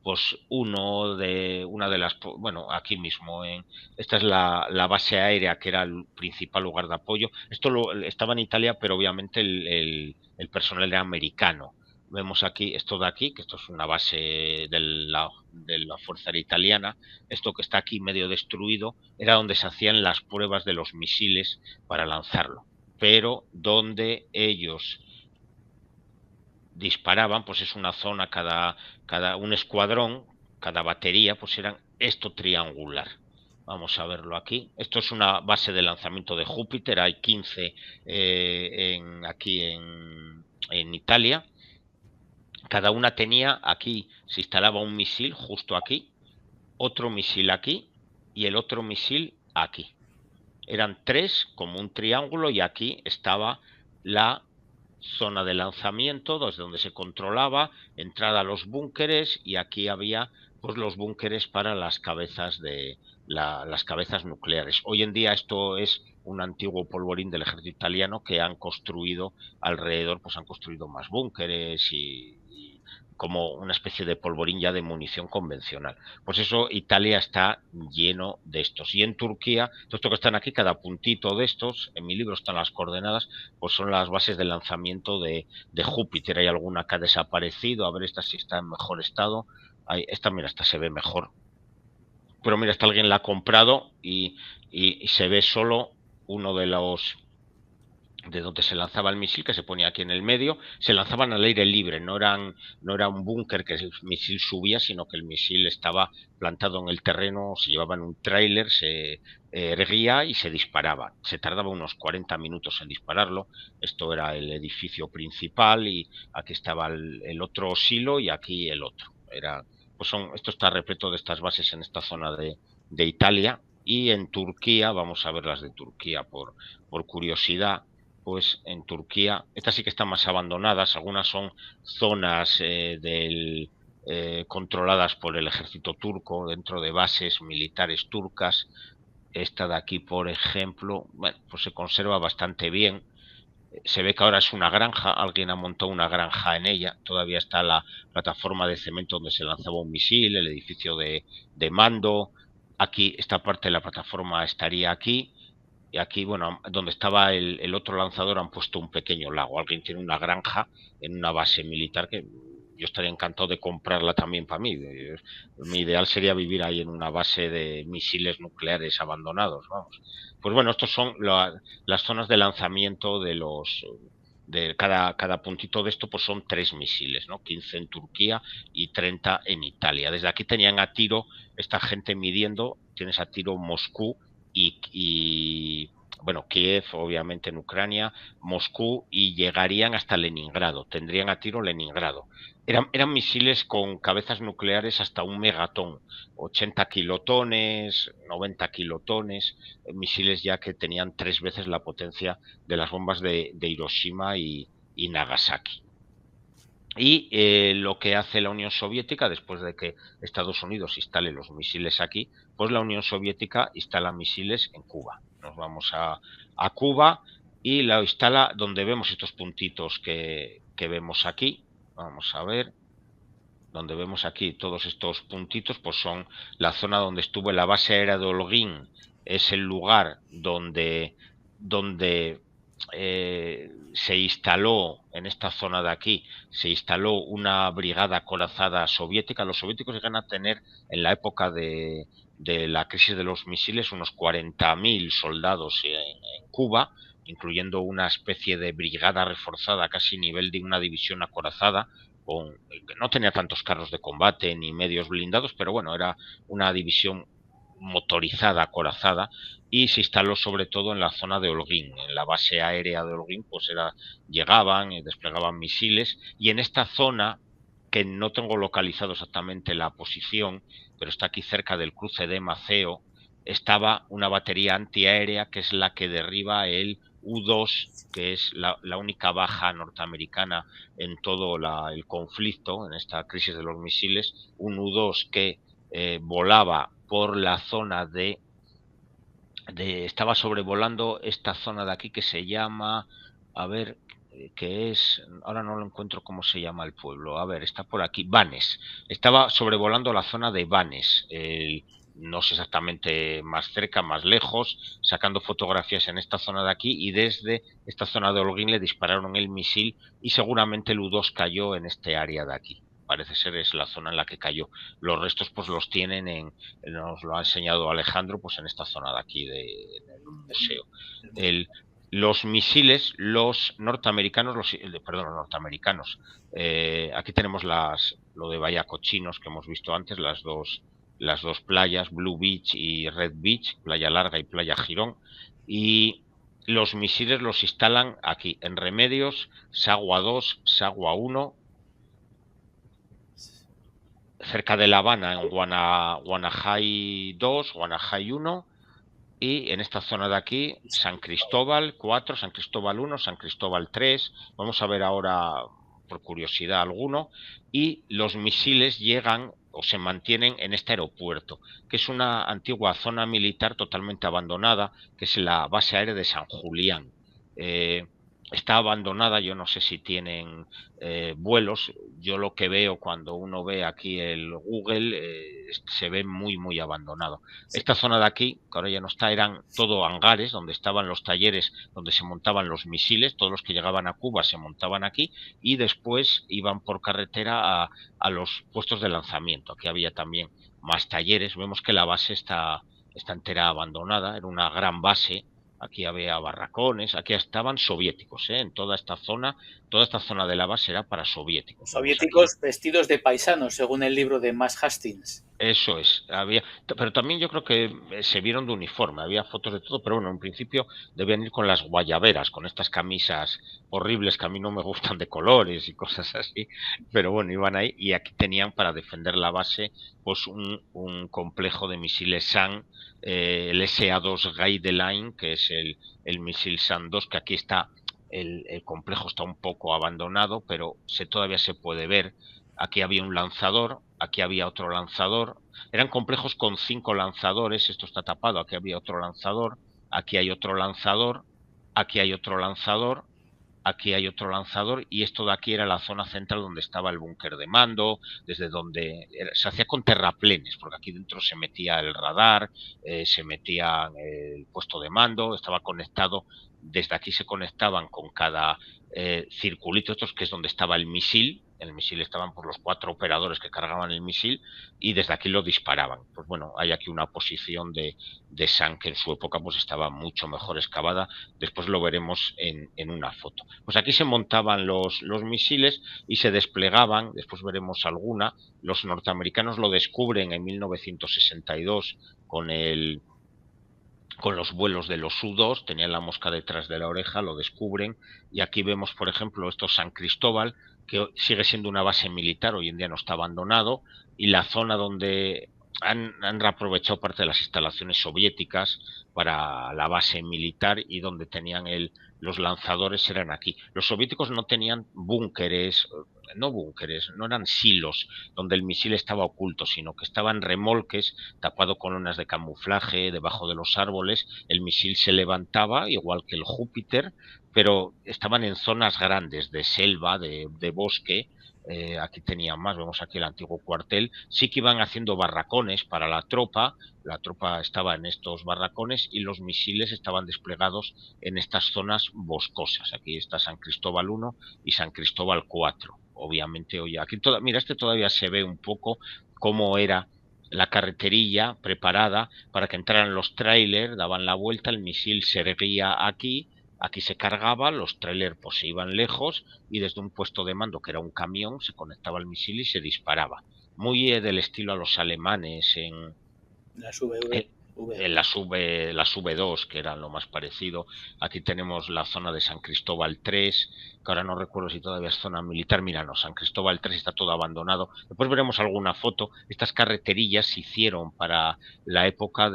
pues una de las, bueno, aquí mismo, esta es la base aérea, que era el principal lugar de apoyo. Estaba en Italia, pero obviamente el personal era americano. Vemos aquí, esto de aquí, que esto es una base de la Fuerza Aérea Italiana. Esto que está aquí medio destruido era donde se hacían las pruebas de los misiles para lanzarlo. Pero donde ellos disparaban, pues es una zona, un escuadrón, cada batería, pues eran esto triangular. Vamos a verlo aquí. Esto es una base de lanzamiento de Júpiter. Hay 15 aquí en Italia. Cada una tenía, aquí se instalaba un misil justo aquí, otro misil aquí y el otro misil aquí. Eran tres como un triángulo, y aquí estaba la zona de lanzamiento desde donde se controlaba, entrada a los búnkeres, y aquí había pues los búnkeres para las cabezas las cabezas nucleares. Hoy en día esto es un antiguo polvorín del ejército italiano que han construido alrededor, pues han construido más búnkeres y como una especie de polvorín ya de munición convencional. Pues eso, Italia está lleno de estos. Y en Turquía, todo esto que están aquí, cada puntito de estos, en mi libro están las coordenadas, pues son las bases de lanzamiento de Júpiter. Hay alguna que ha desaparecido, a ver esta si está en mejor estado. Esta, mira, esta se ve mejor. Pero mira, esta alguien la ha comprado y se ve solo uno de donde se lanzaba el misil, que se ponía aquí en el medio. Se lanzaban al aire libre, no era un búnker que el misil subía, sino que el misil estaba plantado en el terreno, se llevaba en un tráiler, se erguía y se disparaba. Se tardaba unos 40 minutos en dispararlo. Esto era el edificio principal, y aquí estaba el otro silo y aquí el otro. Esto está repleto de estas bases en esta zona de Italia. Y en Turquía, vamos a ver las de Turquía por curiosidad. Pues en Turquía, estas sí que están más abandonadas. Algunas son zonas controladas por el ejército turco, dentro de bases militares turcas. Esta de aquí, por ejemplo, bueno, pues se conserva bastante bien. Se ve que ahora es una granja, alguien ha montado una granja en ella. Todavía está la plataforma de cemento donde se lanzaba un misil, el edificio de mando. Aquí, esta parte de la plataforma estaría aquí. Y aquí, bueno, donde estaba el otro lanzador, han puesto un pequeño lago. Alguien tiene una granja en una base militar que yo estaría encantado de comprarla también para mí. Mi ideal sería vivir ahí en una base de misiles nucleares abandonados, vamos. Pues bueno, estos son las zonas de lanzamiento de cada puntito de esto, pues son 3 misiles, ¿no? 15 en Turquía y 30 en Italia. Desde aquí tenían a tiro, esta gente midiendo, tienes a tiro Moscú y bueno, Kiev, obviamente en Ucrania, Moscú, y llegarían hasta Leningrado, tendrían a tiro Leningrado. Eran misiles con cabezas nucleares hasta un megatón, 80 kilotones, 90 kilotones, misiles ya que tenían 3 veces la potencia de las bombas de Hiroshima y Nagasaki. Y lo que hace la Unión Soviética, después de que Estados Unidos instale los misiles aquí, pues la Unión Soviética instala misiles en Cuba. Nos vamos a Cuba y la instala donde vemos estos puntitos que vemos aquí. Vamos a ver. Donde vemos aquí todos estos puntitos, pues son la zona donde estuvo la base aérea de Holguín. Es el lugar donde se instaló, en esta zona de aquí, se instaló una brigada acorazada soviética. Los soviéticos llegan a tener, en la época de la crisis de los misiles, unos 40.000 soldados en Cuba, incluyendo una especie de brigada reforzada, casi nivel de una división acorazada, que no tenía tantos carros de combate ni medios blindados, pero bueno, era una división motorizada, acorazada, y se instaló sobre todo en la zona de Holguín. En la base aérea de Holguín, pues llegaban y desplegaban misiles, y en esta zona, que no tengo localizado exactamente la posición, pero está aquí cerca del cruce de Maceo, estaba una batería antiaérea, que es la que derriba el U-2, que es la única baja norteamericana en todo el conflicto, en esta crisis de los misiles. Un U-2 que volaba por la zona estaba sobrevolando esta zona de aquí que se llama, a ver, que es, ahora no lo encuentro cómo se llama el pueblo, a ver, está por aquí, Vannes, estaba sobrevolando la zona de Vannes, no sé exactamente más cerca, más lejos, sacando fotografías en esta zona de aquí, y desde esta zona de Holguín le dispararon el misil y seguramente el U-2 cayó en este área de aquí. Parece ser es la zona en la que cayó. Los restos pues los tienen nos lo ha enseñado Alejandro, pues en esta zona de aquí, en un museo. Los misiles, los norteamericanos, perdón, los norteamericanos, aquí tenemos lo de Bahía Cochinos que hemos visto antes, las dos playas, Blue Beach y Red Beach, Playa Larga y Playa Girón, y los misiles los instalan aquí, en Remedios, Sagua 2, Sagua 1, cerca de La Habana, en Guanajay 2, Guanajay 1, y en esta zona de aquí, San Cristóbal 4, San Cristóbal 1, San Cristóbal 3, vamos a ver ahora por curiosidad alguno, y los misiles llegan o se mantienen en este aeropuerto, que es una antigua zona militar totalmente abandonada, que es la base aérea de San Julián. Está abandonada, yo no sé si tienen vuelos, yo lo que veo cuando uno ve aquí el Google se ve muy abandonado. Esta zona de aquí, que ahora ya no está, eran todo hangares donde estaban los talleres donde se montaban los misiles, todos los que llegaban a Cuba se montaban aquí y después iban por carretera a los puestos de lanzamiento. Aquí había también más talleres, vemos que la base está entera abandonada, era una gran base. Aquí había barracones, aquí estaban soviéticos, en toda esta zona de la base era para soviéticos. Soviéticos vestidos de paisanos, según el libro de Max Hastings. Eso es, pero también yo creo que se vieron de uniforme, había fotos de todo, pero bueno, en principio debían ir con las guayaberas, con estas camisas horribles que a mí no me gustan de colores y cosas así, pero bueno, iban ahí y aquí tenían para defender la base pues un complejo de misiles SAM, el SA-2 Guideline, que es el misil SAM-2, que aquí está, el complejo está un poco abandonado, pero todavía se puede ver. Aquí había un lanzador, aquí había otro lanzador. Eran complejos con 5 lanzadores, esto está tapado, aquí había otro lanzador, aquí hay otro lanzador, aquí hay otro lanzador, aquí hay otro lanzador, y esto de aquí era la zona central donde estaba el búnker de mando, desde donde se hacía con terraplenes, porque aquí dentro se metía el radar, se metía el puesto de mando, estaba conectado, desde aquí se conectaban con cada circulito, estos que es donde estaba el misil estaban por los 4 operadores que cargaban el misil y desde aquí lo disparaban. Pues bueno, hay aquí una posición de SAM que en su época pues estaba mucho mejor excavada, después lo veremos en una foto. Pues aquí se montaban los misiles y se desplegaban, después veremos alguna, los norteamericanos lo descubren en 1962 con los vuelos de los U-2, tenían la mosca detrás de la oreja, lo descubren, y aquí vemos, por ejemplo, esto San Cristóbal, que sigue siendo una base militar, hoy en día no está abandonado, y la zona donde han reaprovechado parte de las instalaciones soviéticas para la base militar y donde tenían los lanzadores eran aquí. Los soviéticos no tenían búnkeres, no eran silos donde el misil estaba oculto, sino que estaban remolques tapado con lonas de camuflaje debajo de los árboles. El misil se levantaba igual que el Júpiter, pero estaban en zonas grandes de selva, de bosque. Aquí tenían más, vemos aquí el antiguo cuartel. Sí que iban haciendo barracones para la tropa estaba en estos barracones y los misiles estaban desplegados en estas zonas boscosas. Aquí está San Cristóbal 1 y San Cristóbal 4. Obviamente, oye, aquí mira, todavía se ve un poco cómo era la carreterilla preparada para que entraran los trailers, daban la vuelta, el misil se erguía aquí se cargaba, los trailers pues se iban lejos y desde un puesto de mando que era un camión se conectaba el misil y se disparaba. Muy del estilo a los alemanes Las VV. V. las V2, que eran lo más parecido. Aquí tenemos la zona de San Cristóbal 3, que ahora no recuerdo si todavía es zona militar. Mira, no, San Cristóbal 3 está todo abandonado. Después veremos alguna foto. Estas carreterillas se hicieron para la época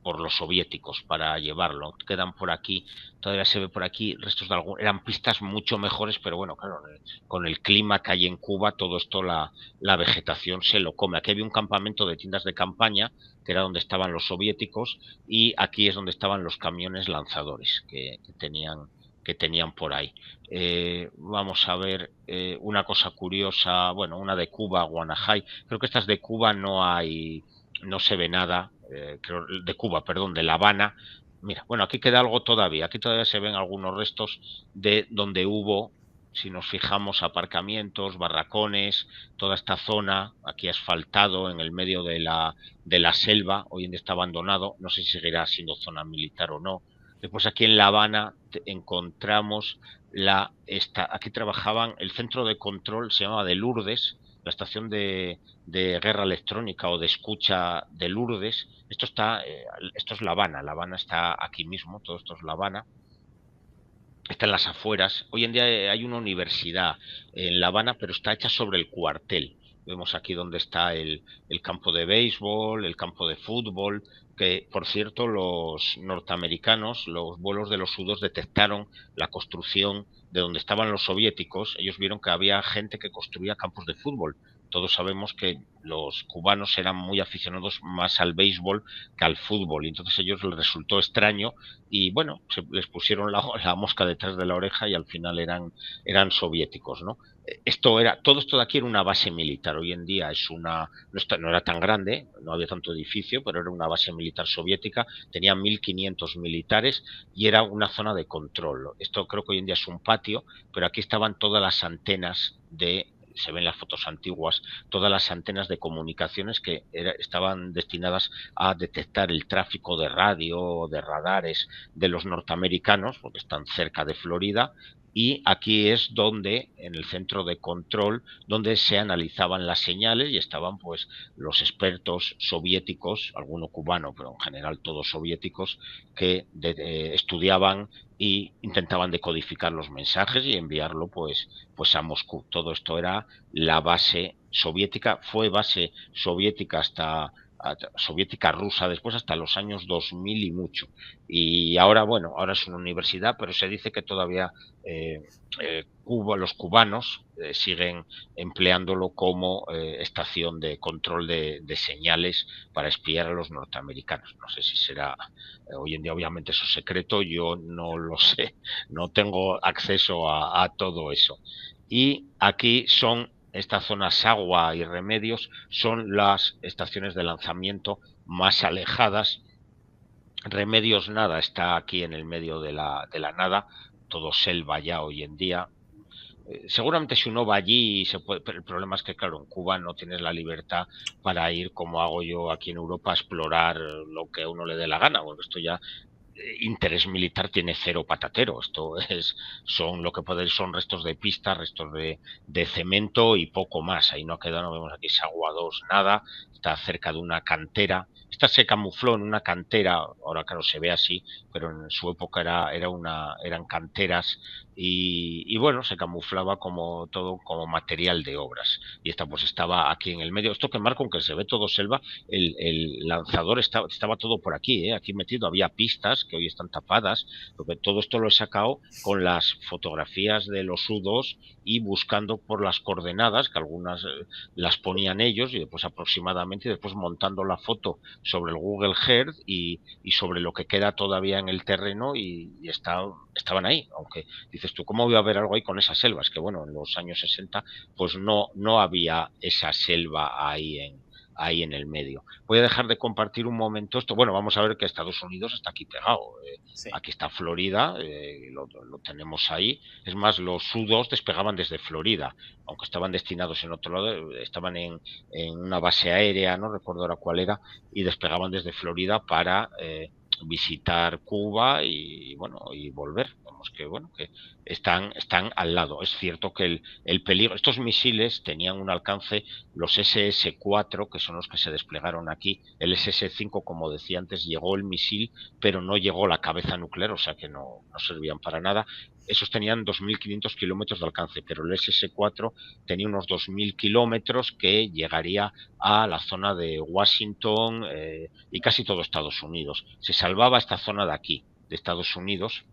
por los soviéticos, para llevarlo. Quedan por aquí, todavía se ve por aquí restos de algún, eran pistas mucho mejores, pero bueno, claro, con el clima que hay en Cuba, todo esto, la vegetación se lo come. Aquí había un campamento de tiendas de campaña, que era donde estaban los soviéticos, y aquí es donde estaban los camiones lanzadores que tenían por ahí. Vamos a ver una cosa curiosa, bueno, una de Cuba, Guanajay. Creo que estas de Cuba no se ve nada, de Cuba, perdón, de La Habana. Mira, bueno, aquí queda algo todavía, aquí todavía se ven algunos restos de donde hubo, si nos fijamos, aparcamientos, barracones, toda esta zona, aquí asfaltado en el medio de la selva, hoy en día está abandonado, no sé si seguirá siendo zona militar o no. Después aquí en La Habana encontramos aquí trabajaban, el centro de control se llamaba de Lourdes, la estación de guerra electrónica o de escucha de Lourdes. Esto es La Habana está aquí mismo, todo esto es La Habana. Está en las afueras. Hoy en día hay una universidad en La Habana, pero está hecha sobre el cuartel. Vemos aquí donde está el campo de béisbol, el campo de fútbol, que por cierto los norteamericanos, los vuelos de los U-2 detectaron la construcción de donde estaban los soviéticos. Ellos vieron que había gente que construía campos de fútbol. Todos sabemos que los cubanos eran muy aficionados más al béisbol que al fútbol, y entonces a ellos les resultó extraño y bueno, les pusieron la mosca detrás de la oreja y al final eran soviéticos, ¿no? Todo esto de aquí era una base militar. Hoy en día no era tan grande, no había tanto edificio, pero era una base militar soviética, tenía 1500 militares y era una zona de control. Esto creo que hoy en día es un patio, pero aquí estaban todas las antenas se ven las fotos antiguas, todas las antenas de comunicaciones que estaban destinadas a detectar el tráfico de radio, de radares de los norteamericanos, porque están cerca de Florida, y aquí es donde, en el centro de control, donde se analizaban las señales y estaban pues los expertos soviéticos, alguno cubano, pero en general todos soviéticos, que estudiaban y intentaban decodificar los mensajes y enviarlo pues a Moscú. Todo esto era la base soviética, fue base soviética soviética rusa después hasta los años 2000 y mucho. Y ahora, bueno, ahora es una universidad, pero se dice que todavía los cubanos siguen empleándolo como estación de control de señales para espiar a los norteamericanos. No sé si será, hoy en día obviamente eso es secreto, yo no lo sé, no tengo acceso a todo eso. Y aquí esta zona Sagua y Remedios son las estaciones de lanzamiento más alejadas. Remedios nada, está aquí en el medio de la nada, todo selva ya hoy en día. Seguramente si uno va allí pero el problema es que claro, en Cuba no tienes la libertad para ir como hago yo aquí en Europa a explorar lo que a uno le dé la gana, porque esto ya interés militar tiene cero patatero. Esto son lo que son restos de pistas, restos de cemento y poco más. Ahí no ha quedado, no vemos aquí Sagua 2, nada. Está cerca de una cantera. Esta se camufló en una cantera, ahora claro se ve así, pero en su época eran canteras y bueno, se camuflaba como todo, como material de obras. Y esta pues estaba aquí en el medio. Esto que marco, aunque se ve todo selva, el lanzador estaba todo por aquí, aquí metido. Había pistas que hoy están tapadas, porque todo esto lo he sacado con las fotografías de los U-2 y buscando por las coordenadas, que algunas las ponían ellos, y después aproximadamente, y después montando la foto sobre el Google Earth y sobre lo que queda todavía en el terreno y estaban ahí, aunque dices tú, ¿cómo voy a ver algo ahí con esas selvas? Que bueno, en los años 60 pues no había esa selva ahí en el medio. Voy a dejar de compartir un momento esto. Bueno, vamos a ver que Estados Unidos está aquí pegado. Sí. Aquí está Florida, lo tenemos ahí. Es más, los U-2 despegaban desde Florida, aunque estaban destinados en otro lado, estaban en una base aérea, no recuerdo ahora cuál era, y despegaban desde Florida para visitar Cuba y bueno, y volver. Vemos que bueno, que están al lado. Es cierto que el peligro, estos misiles tenían un alcance, los SS-4, que son los que se desplegaron aquí, el SS-5, como decía antes, llegó el misil, pero no llegó la cabeza nuclear, o sea que no servían para nada. Esos tenían 2.500 kilómetros de alcance, pero el SS-4 tenía unos 2.000 kilómetros que llegaría a la zona de Washington y casi todo Estados Unidos. Se salvaba esta zona de aquí, de Estados Unidos,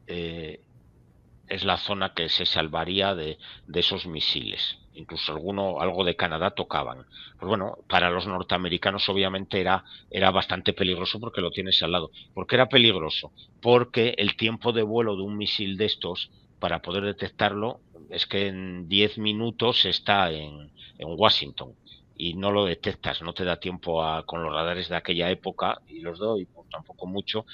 es la zona que se salvaría de esos misiles. Incluso algo de Canadá tocaban. Pues bueno, para los norteamericanos obviamente era bastante peligroso porque lo tienes al lado. ¿Por qué era peligroso? Porque el tiempo de vuelo de un misil de estos, para poder detectarlo, es que en 10 minutos está en Washington y no lo detectas, no te da tiempo con los radares de aquella época, y los doy, pues tampoco mucho,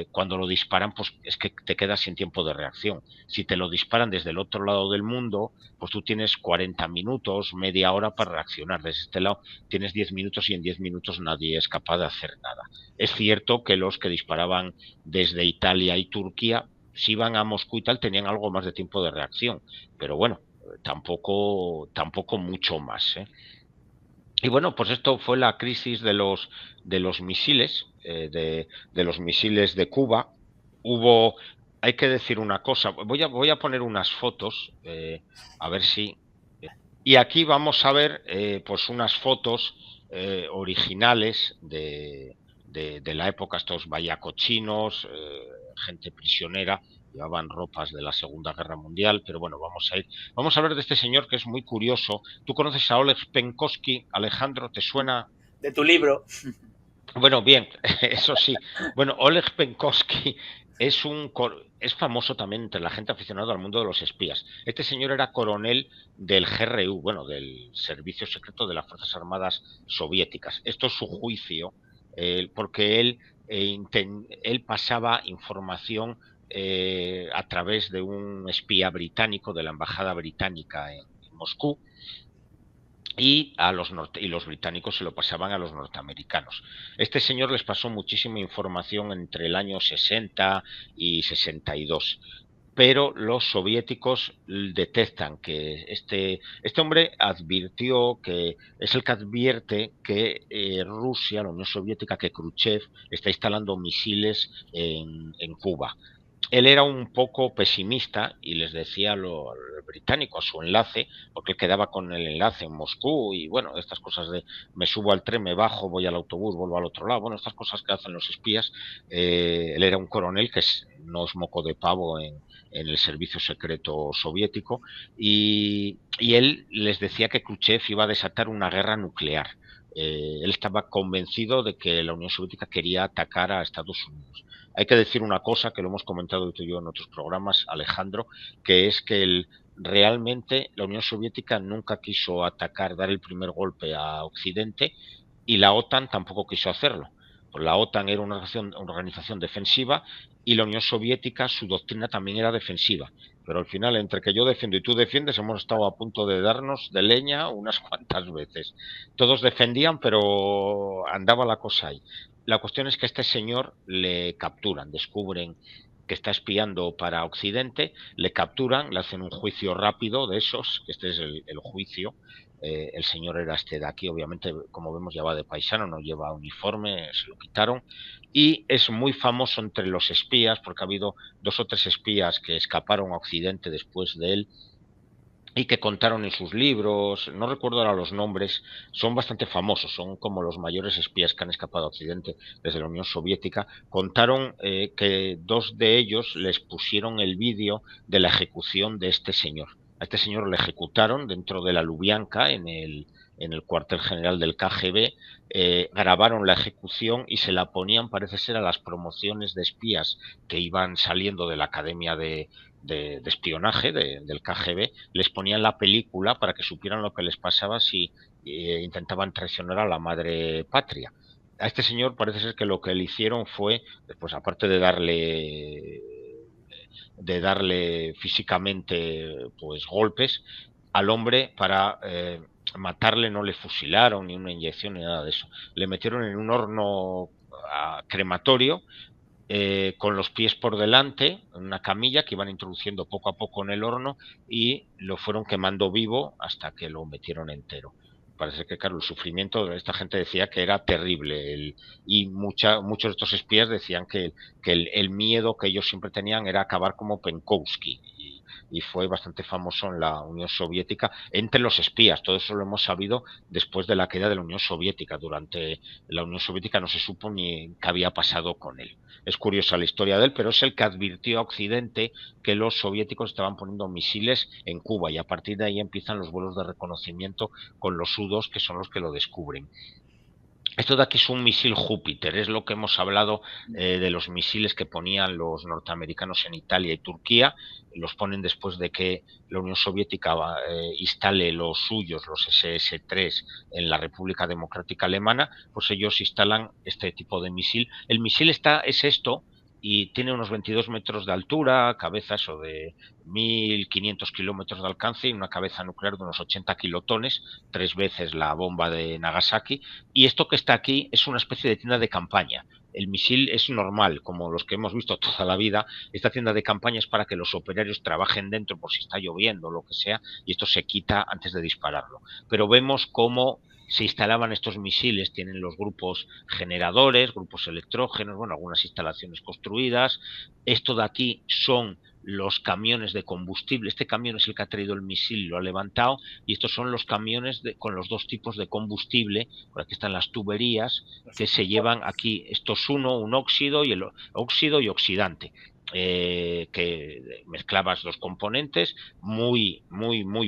cuando lo disparan, pues es que te quedas sin tiempo de reacción. Si te lo disparan desde el otro lado del mundo, pues tú tienes 40 minutos, media hora para reaccionar. Desde este lado tienes 10 minutos y en 10 minutos nadie es capaz de hacer nada. Es cierto que los que disparaban desde Italia y Turquía, si iban a Moscú y tal, tenían algo más de tiempo de reacción, pero bueno, tampoco mucho más, ¿eh? Y bueno, pues esto fue la crisis de los misiles, de los misiles de Cuba. Hay que decir una cosa, voy a poner unas fotos, a ver si. Y aquí vamos a ver pues unas fotos originales de la época, estos vallacochinos, gente prisionera, llevaban ropas de la Segunda Guerra Mundial, pero bueno, vamos a hablar de este señor que es muy curioso. ¿Tú conoces a Oleg Penkovsky, Alejandro? ¿Te suena? De tu libro. Bueno, bien, eso sí. Bueno, Oleg Penkovsky es famoso también entre la gente aficionada al mundo de los espías. Este señor era coronel del GRU, bueno, del Servicio Secreto de las Fuerzas Armadas Soviéticas. Esto es su juicio, porque él pasaba información a través de un espía británico de la Embajada Británica en Moscú, y los británicos se lo pasaban a los norteamericanos. Este señor les pasó muchísima información entre el año 60 y 62, pero los soviéticos detectan que este hombre advirtió, que es el que advierte que Rusia, la Unión Soviética, que Khrushchev está instalando misiles en Cuba. Él era un poco pesimista y les decía al británico, a su enlace, porque él quedaba con el enlace en Moscú y bueno, estas cosas de me subo al tren, me bajo, voy al autobús, vuelvo al otro lado, bueno, estas cosas que hacen los espías. Él era un coronel que no es moco de pavo en el servicio secreto soviético, y él les decía que Khrushchev iba a desatar una guerra nuclear. Él estaba convencido de que la Unión Soviética quería atacar a Estados Unidos. Hay que decir una cosa que lo hemos comentado tú y yo en otros programas, Alejandro, que es que realmente la Unión Soviética nunca quiso atacar, dar el primer golpe a Occidente, y la OTAN tampoco quiso hacerlo. Pues la OTAN era una organización defensiva y la Unión Soviética, su doctrina también era defensiva. Pero al final, entre que yo defiendo y tú defiendes, hemos estado a punto de darnos de leña unas cuantas veces. Todos defendían, pero andaba la cosa ahí. La cuestión es que a este señor le capturan, descubren que está espiando para Occidente, le capturan, le hacen un juicio rápido de esos, que este es el juicio. El señor era este de aquí, obviamente, como vemos, ya va de paisano, no lleva uniforme, se lo quitaron, y es muy famoso entre los espías, porque ha habido 2 o 3 espías que escaparon a Occidente después de él, y que contaron en sus libros, no recuerdo ahora los nombres, son bastante famosos, son como los mayores espías que han escapado a Occidente desde la Unión Soviética. Contaron que 2 de ellos les pusieron el vídeo de la ejecución de este señor. A este señor le ejecutaron dentro de la Lubyanka, en el cuartel general del KGB, grabaron la ejecución y se la ponían, parece ser, a las promociones de espías que iban saliendo de la academia de espionaje del KGB, les ponían la película para que supieran lo que les pasaba si intentaban traicionar a la madre patria. A este señor parece ser que lo que le hicieron fue, pues aparte de darle físicamente pues golpes al hombre, para matarle no le fusilaron ni una inyección ni nada de eso. Le metieron en un horno crematorio, con los pies por delante, en una camilla que iban introduciendo poco a poco en el horno y lo fueron quemando vivo hasta que lo metieron entero. Parece que, claro, el sufrimiento de esta gente decía que era terrible y muchos de estos espías decían que el miedo que ellos siempre tenían era acabar como Penkovsky y fue bastante famoso en la Unión Soviética entre los espías. Todo eso lo hemos sabido después de la caída de la Unión Soviética. Durante la Unión Soviética no se supo ni qué había pasado con él. Es curiosa la historia de él, pero es el que advirtió a Occidente que los soviéticos estaban poniendo misiles en Cuba y a partir de ahí empiezan los vuelos de reconocimiento con los U-2, que son los que lo descubren. Esto de aquí es un misil Júpiter, es lo que hemos hablado de los misiles que ponían los norteamericanos en Italia y Turquía, los ponen después de que la Unión Soviética instale los suyos, los SS-3, en la República Democrática Alemana, pues ellos instalan este tipo de misil. El misil es esto, y tiene unos 22 metros de altura, cabezas o de 1.500 kilómetros de alcance y una cabeza nuclear de unos 80 kilotones, 3 veces la bomba de Nagasaki. Y esto que está aquí es una especie de tienda de campaña. El misil es normal, como los que hemos visto toda la vida. Esta tienda de campaña es para que los operarios trabajen dentro por si está lloviendo o lo que sea, y esto se quita antes de dispararlo. Pero vemos cómo se instalaban estos misiles, tienen los grupos generadores, grupos electrógenos, bueno, algunas instalaciones construidas. Esto de aquí son los camiones de combustible. Este camión es el que ha traído el misil, lo ha levantado, y estos son los camiones con los dos tipos de combustible. Por aquí están las tuberías que se llevan aquí. Esto es un óxido y el óxido y oxidante. Que mezclabas dos componentes muy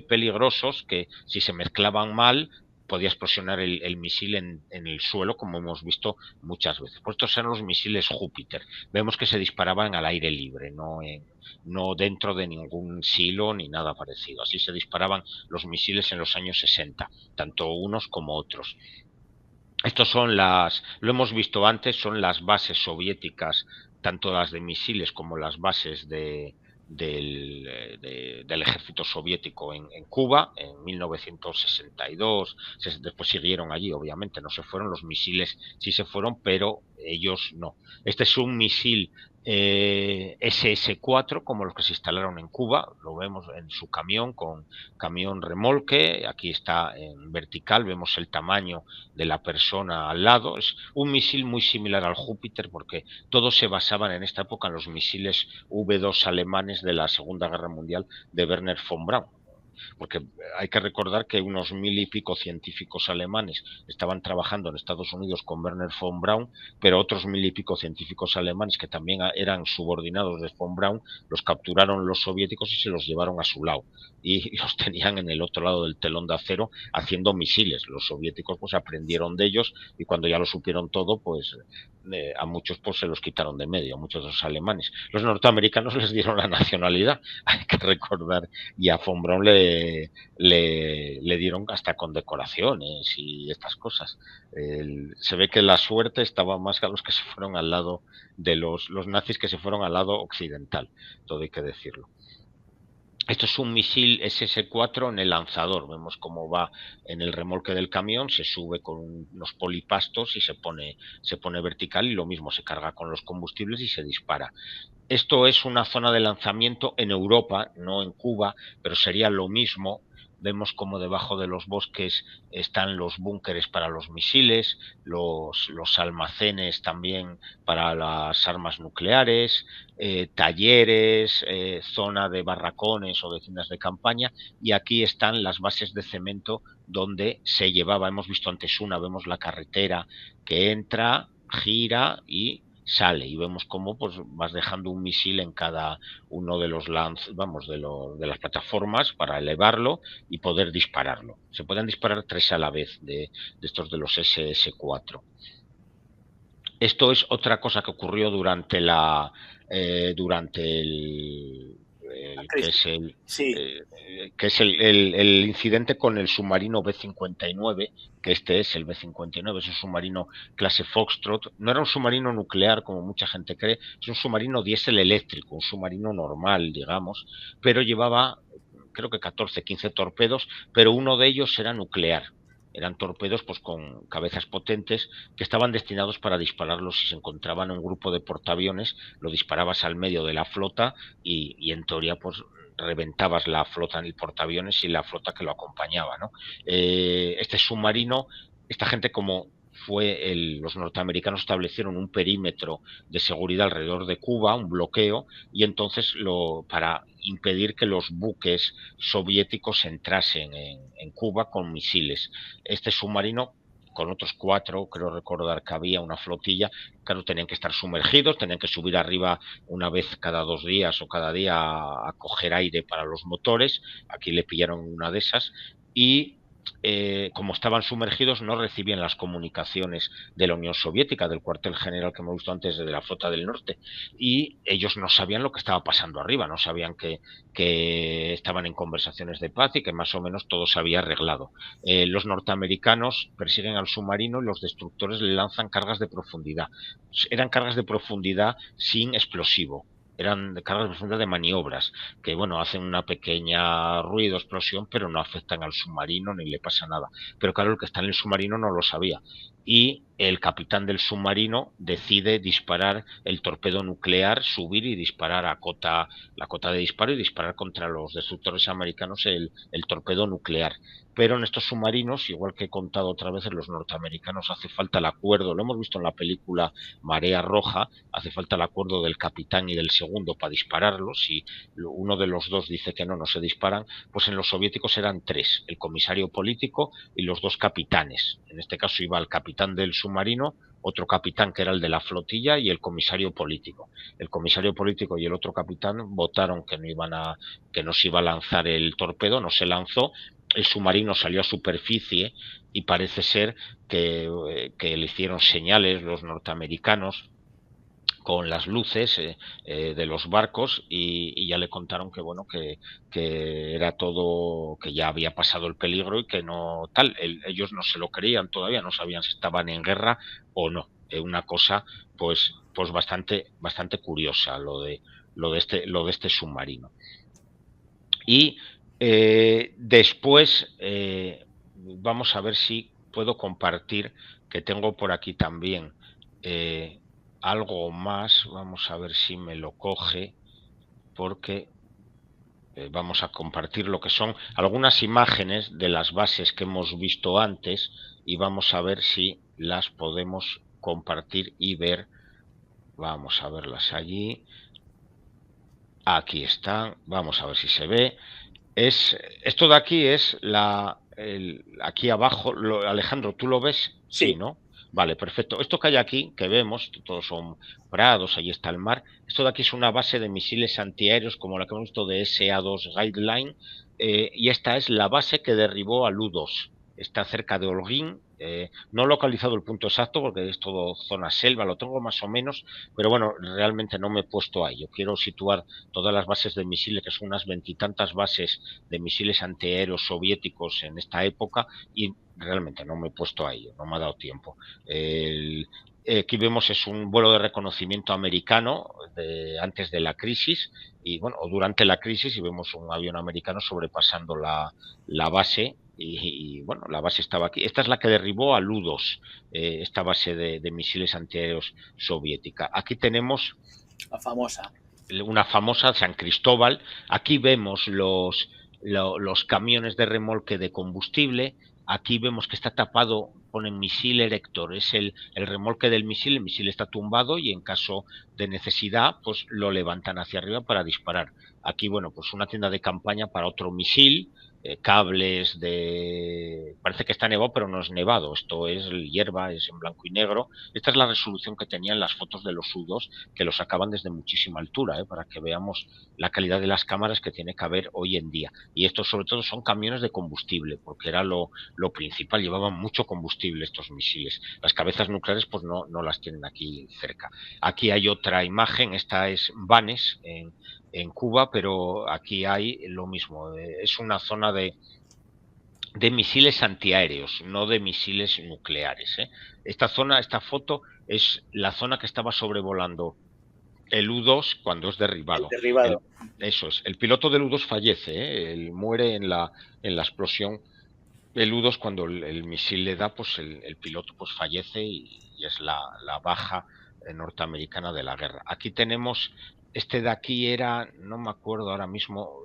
peligrosos, que si se mezclaban mal podía explosionar el misil en el suelo, como hemos visto muchas veces. Pues estos eran los misiles Júpiter. Vemos que se disparaban al aire libre, no dentro de ningún silo ni nada parecido. Así se disparaban los misiles en los años 60, tanto unos como otros. Estos son lo hemos visto antes, son las bases soviéticas, tanto las de misiles como las bases del ejército soviético en Cuba en 1962. Después siguieron allí, obviamente no se fueron, los misiles sí se fueron, pero ellos no. Este es un misil SS-4, como los que se instalaron en Cuba, lo vemos en su camión, con camión remolque. Aquí está en vertical, vemos el tamaño de la persona al lado. Es un misil muy similar al Júpiter, porque todos se basaban en esta época en los misiles V2 alemanes de la Segunda Guerra Mundial de Werner von Braun. Porque hay que recordar que unos 1000 y pico científicos alemanes estaban trabajando en Estados Unidos con Werner von Braun, pero otros 1000 y pico científicos alemanes que también eran subordinados de von Braun, los capturaron los soviéticos y se los llevaron a su lado, y los tenían en el otro lado del telón de acero haciendo misiles. Los soviéticos pues aprendieron de ellos, y cuando ya lo supieron todo, pues a muchos pues se los quitaron de medio, a muchos de los alemanes. Los norteamericanos les dieron la nacionalidad, hay que recordar, y a von Braun le dieron hasta condecoraciones y estas cosas. Se ve que la suerte estaba más a los que se fueron al lado de los nazis, que se fueron al lado occidental, todo hay que decirlo. Esto es un misil SS-4 en el lanzador. Vemos cómo va en el remolque del camión, se sube con unos polipastos y se pone vertical, y lo mismo, se carga con los combustibles y se dispara. Esto es una zona de lanzamiento en Europa, no en Cuba, pero sería lo mismo. Vemos como debajo de los bosques están los búnkeres para los misiles, los almacenes también para las armas nucleares, talleres, zona de barracones o de tiendas de campaña, y aquí están las bases de cemento donde se llevaba. Hemos visto antes vemos la carretera que entra, gira y sale, y vemos cómo pues vas dejando un misil en cada uno de los de las plataformas para elevarlo y poder dispararlo. Se pueden disparar 3 a la vez de estos de los SS-4. Esto es otra cosa que ocurrió durante el incidente con el submarino B-59, que este es el B-59, es un submarino clase Foxtrot. No era un submarino nuclear como mucha gente cree, es un submarino diésel eléctrico, un submarino normal, digamos, pero llevaba creo que 14, 15 torpedos, pero uno de ellos era nuclear. Eran torpedos pues con cabezas potentes que estaban destinados para dispararlos si se encontraban en un grupo de portaaviones, lo disparabas al medio de la flota y en teoría pues reventabas la flota en el portaaviones y la flota que lo acompañaba, ¿no? Este submarino, esta gente como los norteamericanos establecieron un perímetro de seguridad alrededor de Cuba, un bloqueo, y entonces para impedir que los buques soviéticos entrasen en Cuba con misiles. Este submarino, con otros 4, creo recordar que había una flotilla, claro, tenían que estar sumergidos, tenían que subir arriba una vez cada 2 días o cada día a coger aire para los motores. Aquí le pillaron una de esas y como estaban sumergidos, no recibían las comunicaciones de la Unión Soviética, del cuartel general que hemos visto antes de la Flota del Norte, y ellos no sabían lo que estaba pasando arriba, no sabían que estaban en conversaciones de paz y que más o menos todo se había arreglado. Los norteamericanos persiguen al submarino y los destructores le lanzan cargas de profundidad. Eran cargas de profundidad sin explosivo. Eran cargas de profundidad de maniobras, que bueno, hacen una pequeña ruido, explosión, pero no afectan al submarino ni le pasa nada. Pero claro, el que está en el submarino no lo sabía. Y el capitán del submarino decide disparar el torpedo nuclear, subir y disparar la cota de disparo y disparar contra los destructores americanos el torpedo nuclear. Pero en estos submarinos, igual que he contado otra vez, en los norteamericanos hace falta el acuerdo, lo hemos visto en la película Marea Roja, hace falta el acuerdo del capitán y del segundo para dispararlos. Si uno de los dos dice que no se disparan, pues en los soviéticos eran 3, el comisario político y los 2 capitanes. En este caso iba el capitán del submarino, otro capitán que era el de la flotilla y el comisario político. El comisario político y el otro capitán votaron que no se iba a lanzar el torpedo, no se lanzó. El submarino salió a superficie y parece ser que le hicieron señales los norteamericanos con las luces de los barcos y ya le contaron que bueno que era todo, que ya había pasado el peligro y que no tal. Ellos no se lo creían todavía, no sabían si estaban en guerra o no. Una cosa pues bastante curiosa lo de este submarino. Y después vamos a ver si puedo compartir, que tengo por aquí también algo más. Vamos a ver si me lo coge, porque vamos a compartir lo que son algunas imágenes de las bases que hemos visto antes y vamos a ver si las podemos compartir y ver. Vamos a verlas allí. Aquí están. Vamos a ver si se ve. Esto de aquí es aquí abajo, Alejandro, ¿tú lo ves? Sí, ¿no? Vale, perfecto. Esto que hay aquí, que vemos, todos son prados, ahí está el mar. Esto de aquí es una base de misiles antiaéreos como la que hemos visto de SA-2 Guideline, y esta es la base que derribó al U-2. Está cerca de Holguín. No he localizado el punto exacto porque es todo zona selva, lo tengo más o menos, pero bueno, realmente no me he puesto ahí. Yo quiero situar todas las bases de misiles, que son unas 20 y tantas bases de misiles antiaéreos soviéticos en esta época, y realmente no me he puesto a ello, no me ha dado tiempo. Aquí vemos es un vuelo de reconocimiento americano antes de la crisis y bueno, o durante la crisis, y vemos un avión americano sobrepasando la base. Y bueno, la base estaba aquí. Esta es la que derribó al U-2, esta base de misiles antiaéreos soviética. Aquí tenemos la famosa, una famosa San Cristóbal. Aquí vemos los camiones de remolque de combustible. Aquí vemos que está tapado, ponen misil Erector, es el remolque del misil. El misil está tumbado y en caso de necesidad pues lo levantan hacia arriba para disparar. Aquí, bueno, pues una tienda de campaña para otro misil, cables parece que está nevado, pero no es nevado, esto es hierba, es en blanco y negro. Esta es la resolución que tenían las fotos de los U-2, que los sacaban desde muchísima altura, para que veamos la calidad de las cámaras que tiene que haber hoy en día. Y estos sobre todo son camiones de combustible, porque era lo principal, llevaban mucho combustible estos misiles. Las cabezas nucleares pues no las tienen aquí cerca. Aquí hay otra imagen, esta es Vannes, en Cuba, pero aquí hay lo mismo. Es una zona de misiles antiaéreos, no de misiles nucleares. Esta foto es la zona que estaba sobrevolando el U-2 cuando es derribado. Eso es. El piloto del U-2 fallece, él muere en la explosión El U-2 cuando el misil le da, pues el piloto pues fallece y es la baja norteamericana de la guerra. Aquí tenemos, este de aquí era, no me acuerdo ahora mismo,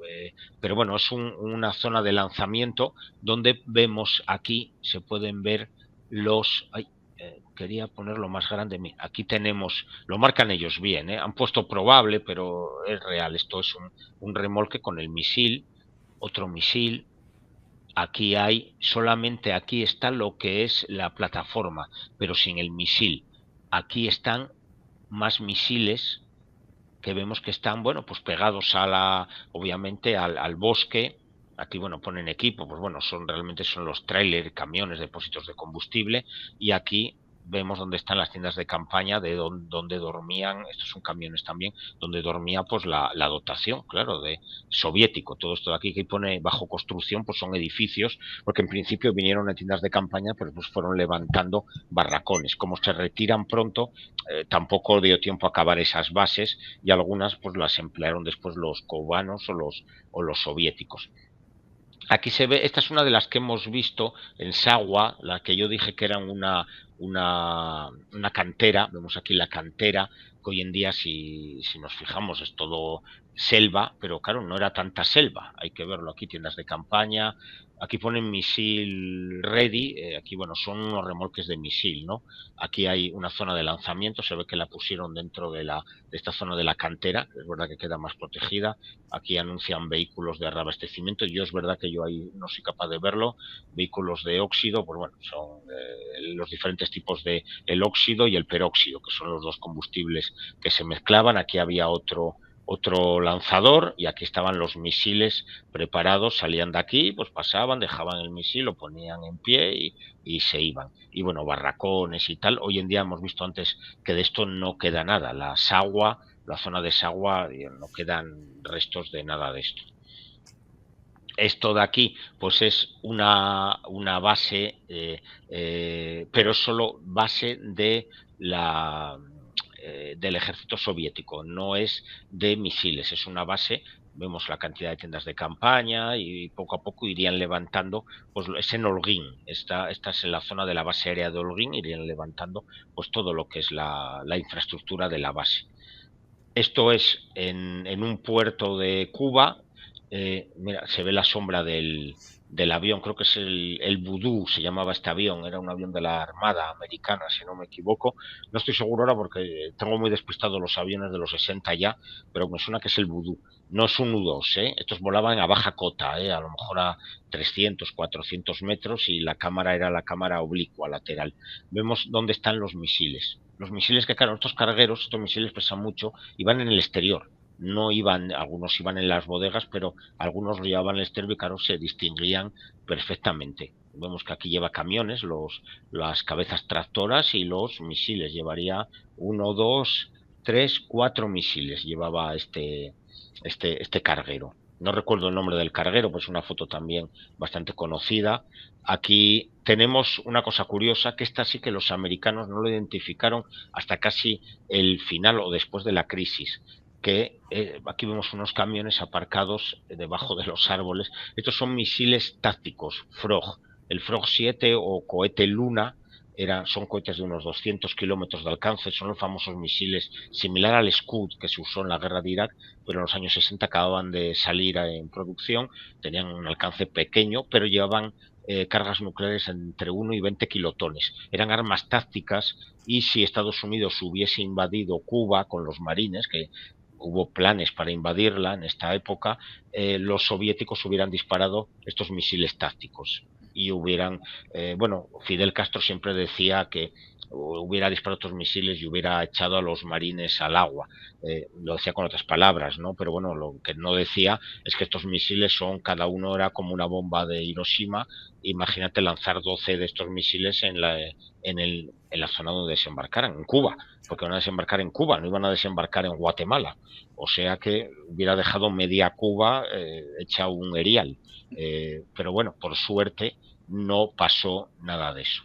pero bueno, es una zona de lanzamiento donde vemos aquí, se pueden ver los... Ay, quería ponerlo más grande. Aquí tenemos, lo marcan ellos bien, han puesto probable, pero es real. Esto es un remolque con el misil, otro misil. Aquí hay, solamente aquí está lo que es la plataforma, pero sin el misil. Aquí están más misiles que vemos que están, bueno, pues pegados obviamente al bosque. Aquí, bueno, ponen equipo, pues bueno, realmente son los trailers, camiones, depósitos de combustible, y aquí vemos dónde están las tiendas de campaña de donde dormían, estos son camiones también, donde dormía pues la dotación, claro, de soviético. Todo esto de aquí que pone bajo construcción, pues son edificios, porque en principio vinieron a tiendas de campaña, pero pues fueron levantando barracones. Como se retiran pronto, tampoco dio tiempo a acabar esas bases, y algunas pues las emplearon después los cubanos o los soviéticos. Aquí se ve, esta es una de las que hemos visto en Sagua, la que yo dije que era una cantera. Vemos aquí la cantera, que hoy en día, si nos fijamos, es todo selva, pero claro, no era tanta selva. Hay que verlo aquí, tiendas de campaña. Aquí ponen misil ready, aquí, bueno, son unos remolques de misil, ¿no? Aquí hay una zona de lanzamiento, se ve que la pusieron dentro de esta zona de la cantera, que es verdad que queda más protegida. Aquí anuncian vehículos de reabastecimiento. Yo es verdad que yo ahí no soy capaz de verlo. Vehículos de óxido, pues bueno, son los diferentes tipos de el óxido y el peróxido, que son los dos combustibles que se mezclaban. Aquí había otro lanzador, y aquí estaban los misiles preparados. Salían de aquí, pues pasaban, dejaban el misil, lo ponían en pie y se iban. Y bueno, barracones y tal. Hoy en día hemos visto antes que de esto no queda nada. La zona de Sagua, no quedan restos de nada de esto. Esto de aquí, pues es una base, pero solo base de del ejército soviético, no es de misiles, es una base. Vemos la cantidad de tiendas de campaña y poco a poco irían levantando, pues es en Holguín, esta es en la zona de la base aérea de Holguín, irían levantando pues todo lo que es la infraestructura de la base. Esto es en un puerto de Cuba. Mira, se ve la sombra del avión, creo que es el Vudú, se llamaba este avión, era un avión de la Armada Americana, si no me equivoco. No estoy seguro ahora porque tengo muy despistado los aviones de los 60 ya, pero me suena que es el Vudú. No es un U-2, estos volaban a baja cota, a lo mejor a 300, 400 metros, y la cámara era la cámara oblicua, lateral. Vemos dónde están los misiles. Los misiles que, claro, estos cargueros, estos misiles pesan mucho, iban en el exterior. No iban, algunos iban en las bodegas, pero algunos lo llevaban en el exterior y, claro, se distinguían perfectamente. Vemos que aquí lleva camiones, las cabezas tractoras y los misiles. Llevaría 1, 2, 3, 4 misiles. Llevaba este carguero. No recuerdo el nombre del carguero, pues una foto también bastante conocida. Aquí tenemos una cosa curiosa, que esta sí que los americanos no lo identificaron hasta casi el final o después de la crisis, que aquí vemos unos camiones aparcados debajo de los árboles. Estos son misiles tácticos, Frog. El Frog 7 o cohete Luna son cohetes de unos 200 kilómetros de alcance. Son los famosos misiles similar al Scud que se usó en la guerra de Irak, pero en los años 60 acababan de salir en producción. Tenían un alcance pequeño, pero llevaban cargas nucleares entre 1 y 20 kilotones. Eran armas tácticas, y si Estados Unidos hubiese invadido Cuba con los marines, que hubo planes para invadirla en esta época, los soviéticos hubieran disparado estos misiles tácticos y hubieran, bueno, Fidel Castro siempre decía que hubiera disparado estos misiles y hubiera echado a los marines al agua. Lo decía con otras palabras, ¿no? Pero bueno, lo que no decía es que estos misiles cada uno era como una bomba de Hiroshima. Imagínate lanzar 12 de estos misiles en la zona donde desembarcaran, en Cuba, porque van a desembarcar en Cuba, no iban a desembarcar en Guatemala. O sea que hubiera dejado media Cuba hecha un erial. Pero bueno, por suerte no pasó nada de eso.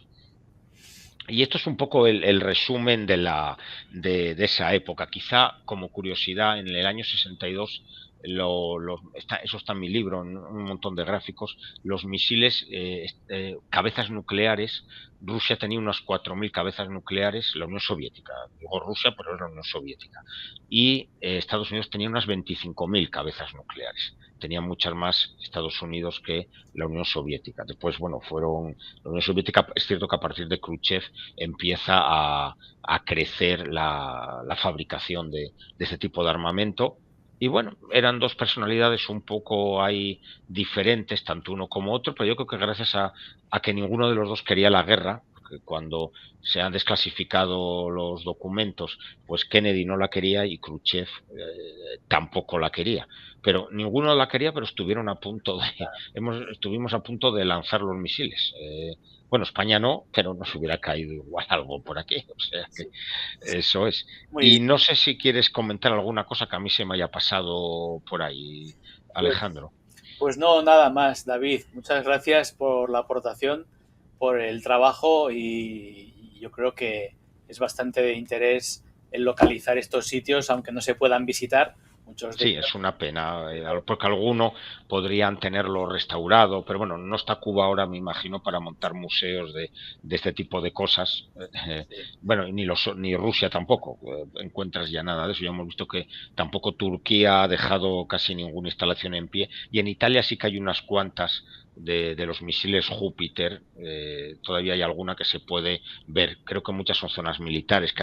Y esto es un poco el resumen de esa época. Quizá como curiosidad, en el año 62 eso está en mi libro, en un montón de gráficos, los misiles, cabezas nucleares. Rusia tenía unas 4.000 cabezas nucleares, la Unión Soviética, digo Rusia, pero es la Unión Soviética, y Estados Unidos tenía unas 25.000 cabezas nucleares. Tenía muchas más Estados Unidos que la Unión Soviética. Después, bueno, la Unión Soviética, es cierto que a partir de Khrushchev empieza a crecer la fabricación de este tipo de armamento. Y bueno, eran dos personalidades un poco ahí diferentes, tanto uno como otro, pero yo creo que gracias a que ninguno de los dos quería la guerra, porque cuando se han desclasificado los documentos, pues Kennedy no la quería y Khrushchev tampoco la quería. Pero ninguno la quería, pero estuvieron a punto estuvimos a punto de lanzar los misiles. Bueno, España no, pero nos hubiera caído igual algo por aquí. O sea que eso es. Y no sé si quieres comentar alguna cosa que a mí se me haya pasado por ahí, Alejandro. Pues no, nada más, David. Muchas gracias por la aportación, por el trabajo, y yo creo que es bastante de interés el localizar estos sitios, aunque no se puedan visitar. Sí, es una pena, porque algunos podrían tenerlo restaurado, pero bueno, no está Cuba ahora, me imagino, para montar museos de este tipo de cosas. Bueno, ni Rusia tampoco, encuentras ya nada de eso. Ya hemos visto que tampoco Turquía ha dejado casi ninguna instalación en pie, y en Italia sí que hay unas cuantas de los misiles Júpiter. Todavía hay alguna que se puede ver. Creo que muchas son zonas militares que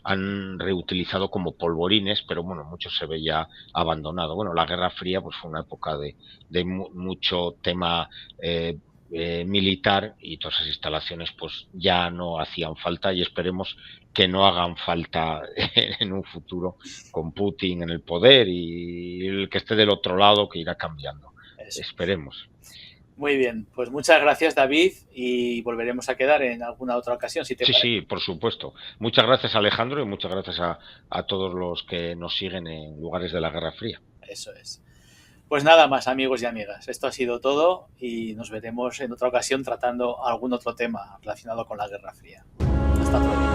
han reutilizado como polvorines, pero bueno, mucho se ve ya abandonado. Bueno, la Guerra Fría pues fue una época de mucho tema militar, y todas esas instalaciones pues ya no hacían falta, y esperemos que no hagan falta en un futuro con Putin en el poder y el que esté del otro lado, que irá cambiando. Eso. Esperemos. Muy bien, pues muchas gracias, David, y volveremos a quedar en alguna otra ocasión, si te parece. Sí, por supuesto. Muchas gracias, Alejandro, y muchas gracias a todos los que nos siguen en Lugares de la Guerra Fría. Eso es. Pues nada más, amigos y amigas. Esto ha sido todo, y nos veremos en otra ocasión tratando algún otro tema relacionado con la Guerra Fría. Hasta pronto.